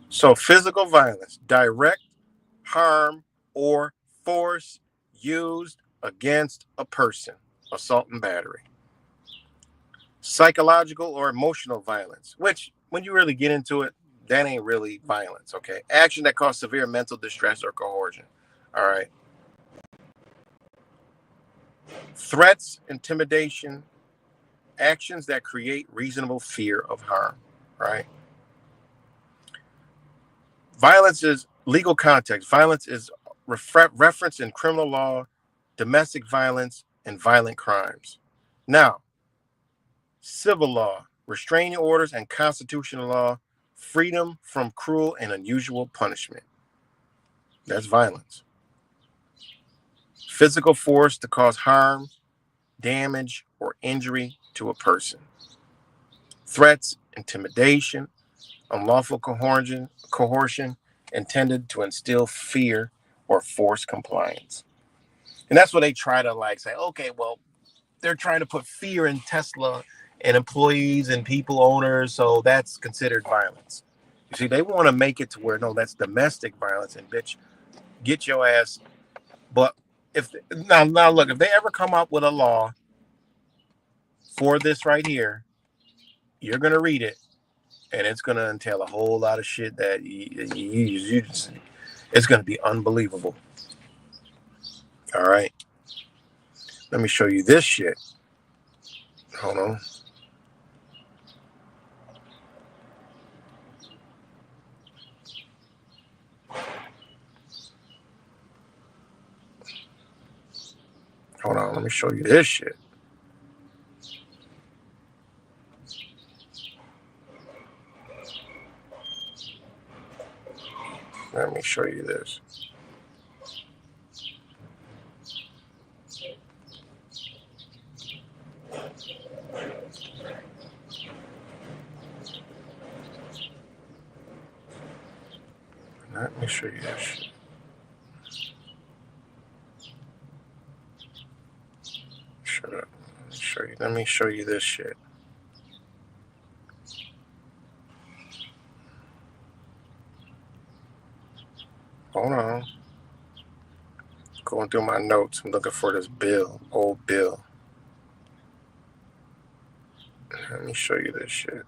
Speaker 2: So physical violence, direct harm or force used against a person, assault and battery. Psychological or emotional violence, which when you really get into it, that ain't really violence, okay? Action that causes severe mental distress or coercion, all right? Threats, intimidation, actions that create reasonable fear of harm, right? Violence is legal context. Violence is referenced in criminal law, domestic violence, and violent crimes. Now, civil law, restraining orders and constitutional law, freedom from cruel and unusual punishment. That's violence. Physical force to cause harm, damage, or injury to a person. Threats, intimidation, unlawful coercion intended to instill fear or force compliance. And that's what they try to like say, okay, well, they're trying to put fear in Tesla and employees and people owners, so that's considered violence. You see, they want to make it to where, no, that's domestic violence, and bitch, get your ass. But if now look, if they ever come up with a law for this right here, you're gonna read it, and it's gonna entail a whole lot of shit that you just, it's gonna be unbelievable. All right, let me show you this shit. Hold on. Hold on, let me show you this shit. Let me show you this. Let me show you this shit. Shut up. Let me show you this shit. Hold on. Going through my notes. I'm looking for this bill. Old bill. Let me show you this shit.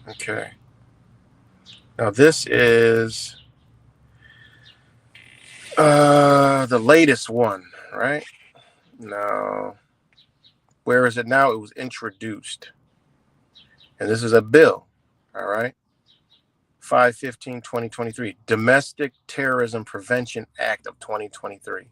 Speaker 2: Okay. Now this is the latest one, right? Now, where is it now? It was introduced. And this is a bill, all right? 5/15/2023, Domestic Terrorism Prevention Act of 2023.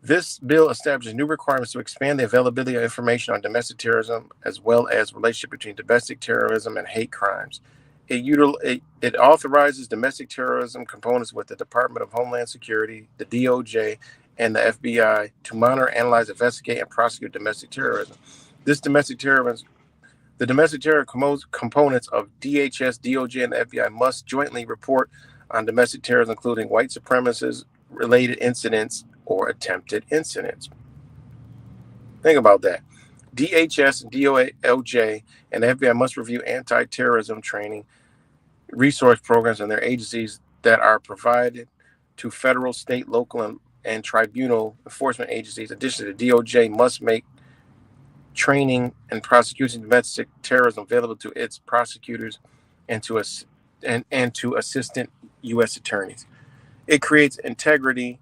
Speaker 2: This bill establishes new requirements to expand the availability of information on domestic terrorism, as well as relationship between domestic terrorism and hate crimes. It authorizes domestic terrorism components with the Department of Homeland Security, the DOJ, and the FBI to monitor, analyze, investigate, and prosecute domestic terrorism. The domestic terror components of DHS, DOJ, and the FBI must jointly report on domestic terrorism, including white supremacist-related incidents or attempted incidents. Think about that. DHS and DOJ and the FBI must review anti-terrorism training resource programs and their agencies that are provided to federal, state, local, and tribunal enforcement agencies. Additionally, the DOJ must make training and prosecuting domestic terrorism available to its prosecutors and to assistant U.S. attorneys. It creates an interagency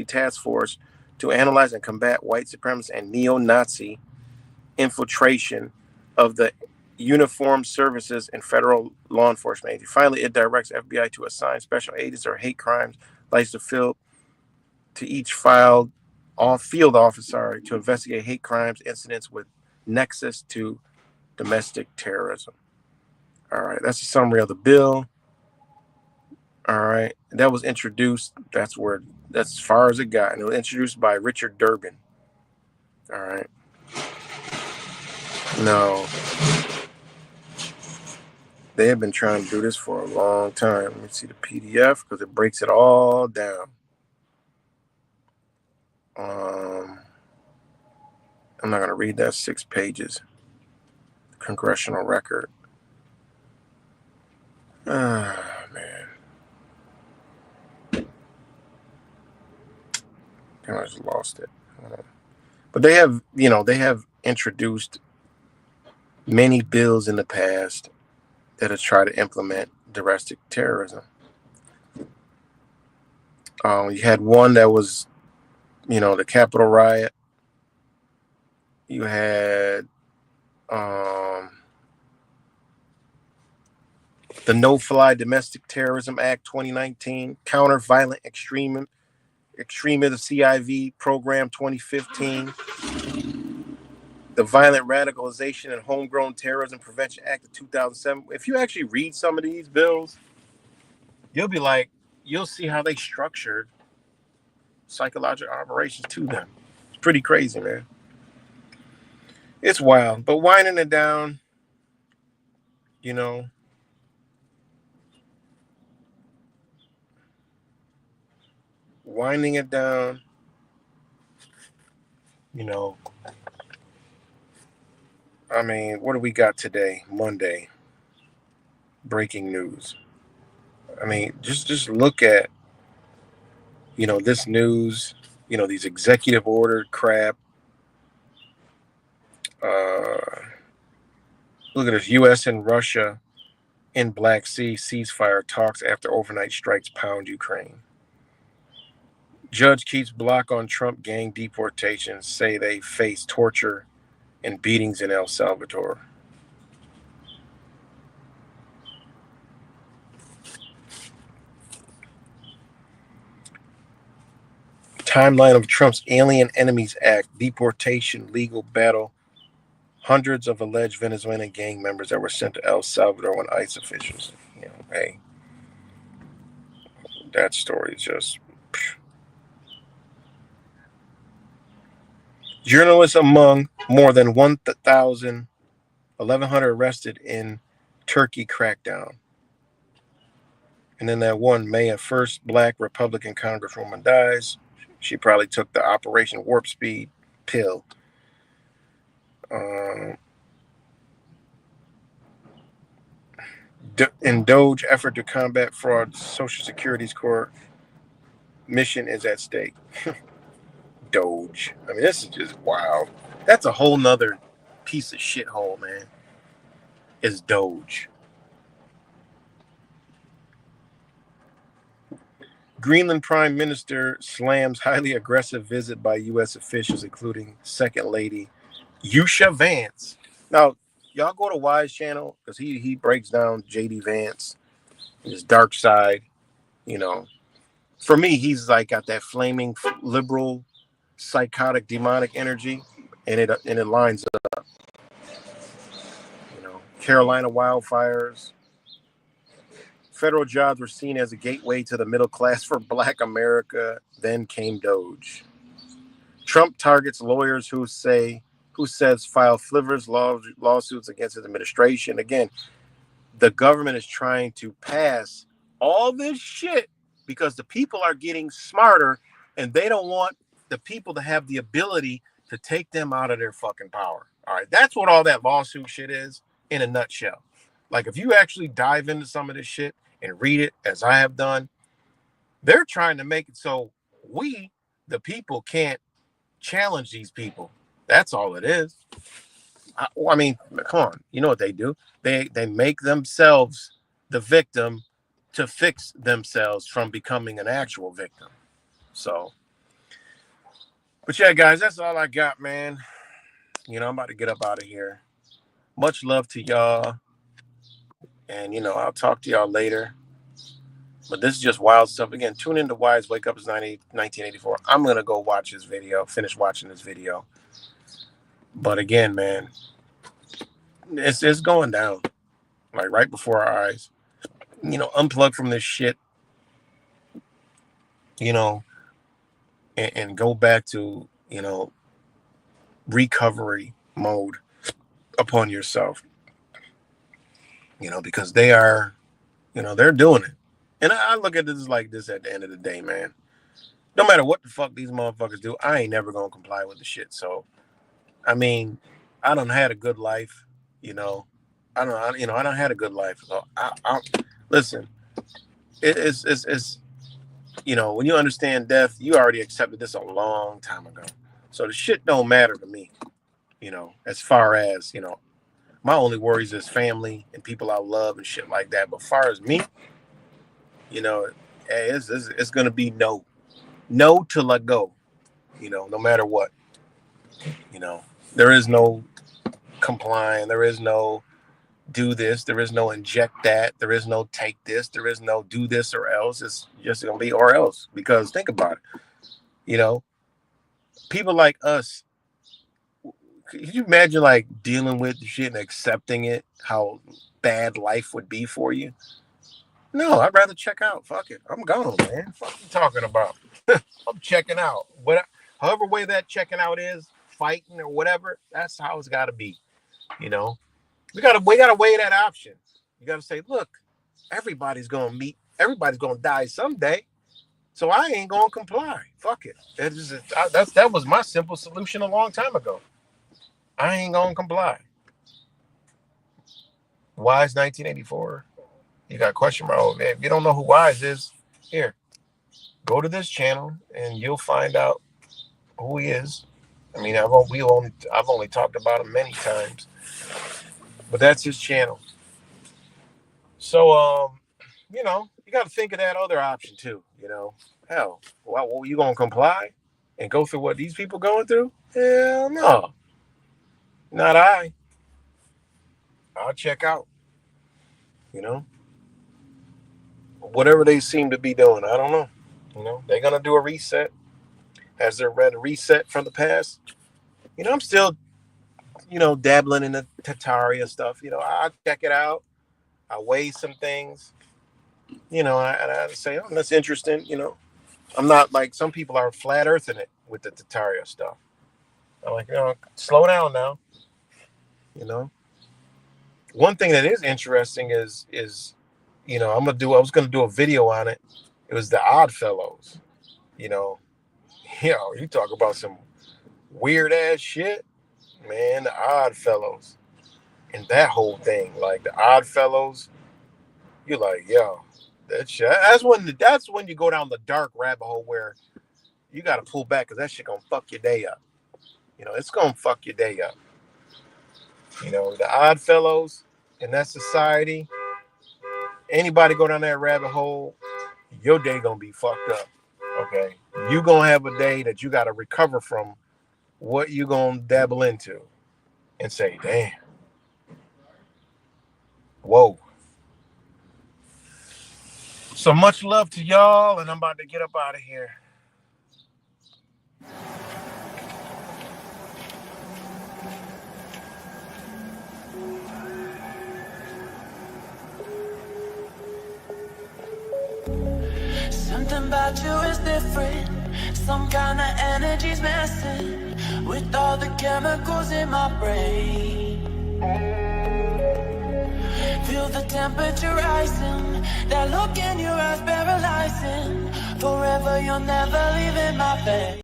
Speaker 2: task force to analyze and combat white supremacy and neo-Nazi infiltration of the uniformed services and federal law enforcement agencies. Finally, it directs FBI to assign special agents or hate crimes licensed to fill to each field office, to investigate hate crimes incidents with nexus to domestic terrorism. All right, that's a summary of the bill. All right. That was introduced. That's as far as it got. And it was introduced by Richard Durbin. All right. No. They have been trying to do this for a long time. Let me see the PDF because it breaks it all down. I'm not going to read that 6 pages. Congressional record. Ah, man. I just lost it. But they have, they have introduced many bills in the past that have tried to implement domestic terrorism. You had one that was, the Capitol riot. You had the No-Fly Domestic Terrorism Act 2019, Counter Violent Extremism CIV Program 2015, the Violent Radicalization and Homegrown Terrorism Prevention Act of 2007. If you actually read some of these bills, you'll see how they structured psychological operations to them. It's pretty crazy, man. It's wild, but winding it down, winding it down, I mean, what do we got today? Monday. Breaking news. I mean, just look at, this news, these executive order crap. Look at this. U.S. and Russia in Black Sea ceasefire talks after overnight strikes pound Ukraine. Judge keeps block on Trump gang deportations, say they face torture and beatings in El Salvador. Timeline of Trump's Alien Enemies Act deportation legal battle. Hundreds of alleged Venezuelan gang members that were sent to El Salvador when ICE officials. Hey, that story is just. Journalists among more than 1,100 arrested in Turkey crackdown. And then that one May, a first Black Republican Congresswoman dies. She probably took the Operation Warp Speed pill. In Doge effort to combat fraud, Social Security's core mission is at stake. Doge. I mean, this is just wild. That's a whole nother piece of shithole, man. Is Doge. Greenland Prime Minister slams highly aggressive visit by U.S. officials, including Second Lady Yusha Vance. Now, y'all go to Wise channel because he breaks down J.D. Vance, his dark side. For me, he's like got that flaming liberal, psychotic, demonic energy, and it lines up. Carolina wildfires. Federal jobs were seen as a gateway to the middle class for Black America. Then came Doge. Trump targets lawyers who says file frivolous lawsuits against his administration. Again, the government is trying to pass all this shit because the people are getting smarter and they don't want the people to have the ability to take them out of their fucking power. All right, that's what all that lawsuit shit is in a nutshell. Like if you actually dive into some of this shit and read it as I have done, they're trying to make it so we, the people, can't challenge these people. That's all it is. I mean, come on. You know what they do? They make themselves the victim to fix themselves from becoming an actual victim. So, but yeah, guys, that's all I got, man. I'm about to get up out of here. Much love to y'all. And, I'll talk to y'all later. But this is just wild stuff. Again, tune into Wise Wake Up is 1984. I'm going to go watch this video, finish watching this video. But again, man, it's going down. Like right before our eyes. Unplug from this shit you know, and go back to, recovery mode upon yourself, because they are, they're doing it. And I look at this like this at the end of the day, man. No matter what the fuck these motherfuckers do, I ain't never gonna comply with the shit. So, I mean, I done had a good life, I done had a good life. So I listen. It's when you understand death, you already accepted this a long time ago. So the shit don't matter to me, as far as, my only worries is family and people I love and shit like that. But far as me, hey, it's gonna be no to let go, no matter what. There is no complying, there is no do this, there is no inject that, there is no take this, there is no do this or else. It's just gonna be or else. Because think about it, people like us, could you imagine like dealing with the shit and accepting it, how bad life would be for you? No, I'd rather check out. Fuck it, I'm gone, man. Fuck you talking about? I'm checking out. However way that checking out is, fighting or whatever, that's how it's got to be. We gotta weigh that option. You gotta say, look, everybody's gonna die someday, so I ain't gonna comply. Fuck it. That was my simple solution a long time ago. I ain't gonna comply. Wise 1984. You got a question mark? Oh, man, if you don't know who Wise is, here, go to this channel and you'll find out who he is. I mean, I've only talked about him many times, but that's his channel. So, you got to think of that other option too. Hell, well, you gonna comply and go through what these people going through? Hell no, not I. I'll check out. Whatever they seem to be doing, I don't know. They're gonna do a reset. Has there been a reset from the past? I'm still, dabbling in the Tataria stuff. I check it out. I weigh some things. I say, oh, that's interesting. I'm not like some people are flat earthing it with the Tataria stuff. I'm like, slow down now. One thing that is interesting is I was gonna do a video on it. It was the Odd Fellows. You talk about some weird ass shit, man. The Odd Fellows and that whole thing, like the Odd Fellows. You're like, yo, that shit. That's when you go down the dark rabbit hole where you got to pull back because that shit gonna fuck your day up. It's gonna fuck your day up. The Odd Fellows in that society. Anybody go down that rabbit hole, your day gonna be fucked up. Okay, you gonna have a day that you got to recover from what you gonna dabble into, and say, damn, whoa. So much love to y'all, and I'm about to get up out of here.
Speaker 3: Something about you is different. Some kind of energy's messing with all the chemicals in my brain. Feel the temperature rising. That look in your eyes paralyzing. Forever you'll never leave in my face.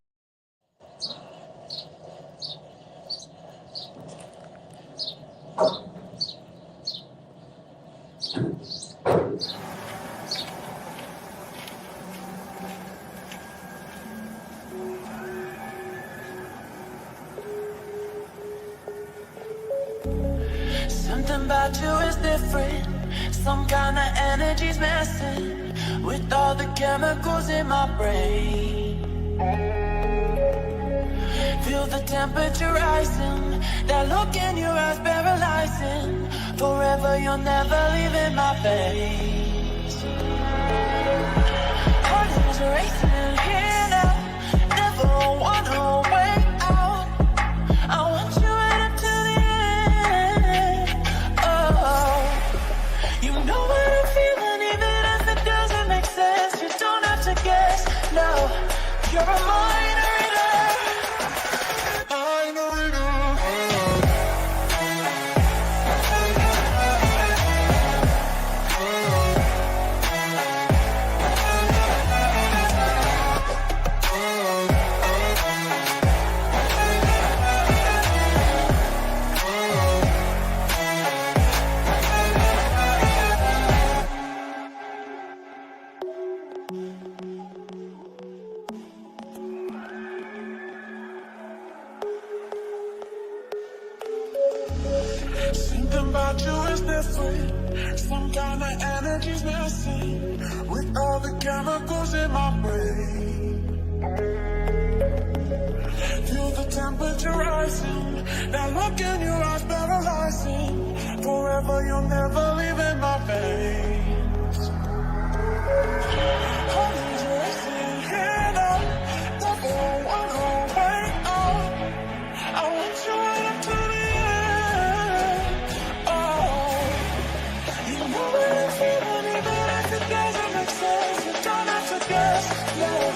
Speaker 3: Something about you is different. Some kind of energy's messing with all the chemicals in my brain. Feel the temperature rising. That look in your eyes paralyzing. Forever you'll never leave in my face. Heart is racing here now. Never wanna wait out. I want you right up to the end. Oh, you know what I'm feeling, even if it doesn't make sense. You don't have to guess. No, you're a mind reader. Something about you is different. Some kind of energy's missing with all the chemicals in my brain. Feel the temperature rising. That look in your eyes paralyzing. Forever you'll never leave in my veins. Heart is racing here now. Never wanna wait out. I want you right up to the end. Oh, you know that I feel it even if it doesn't make sense. You don't have to guess. No.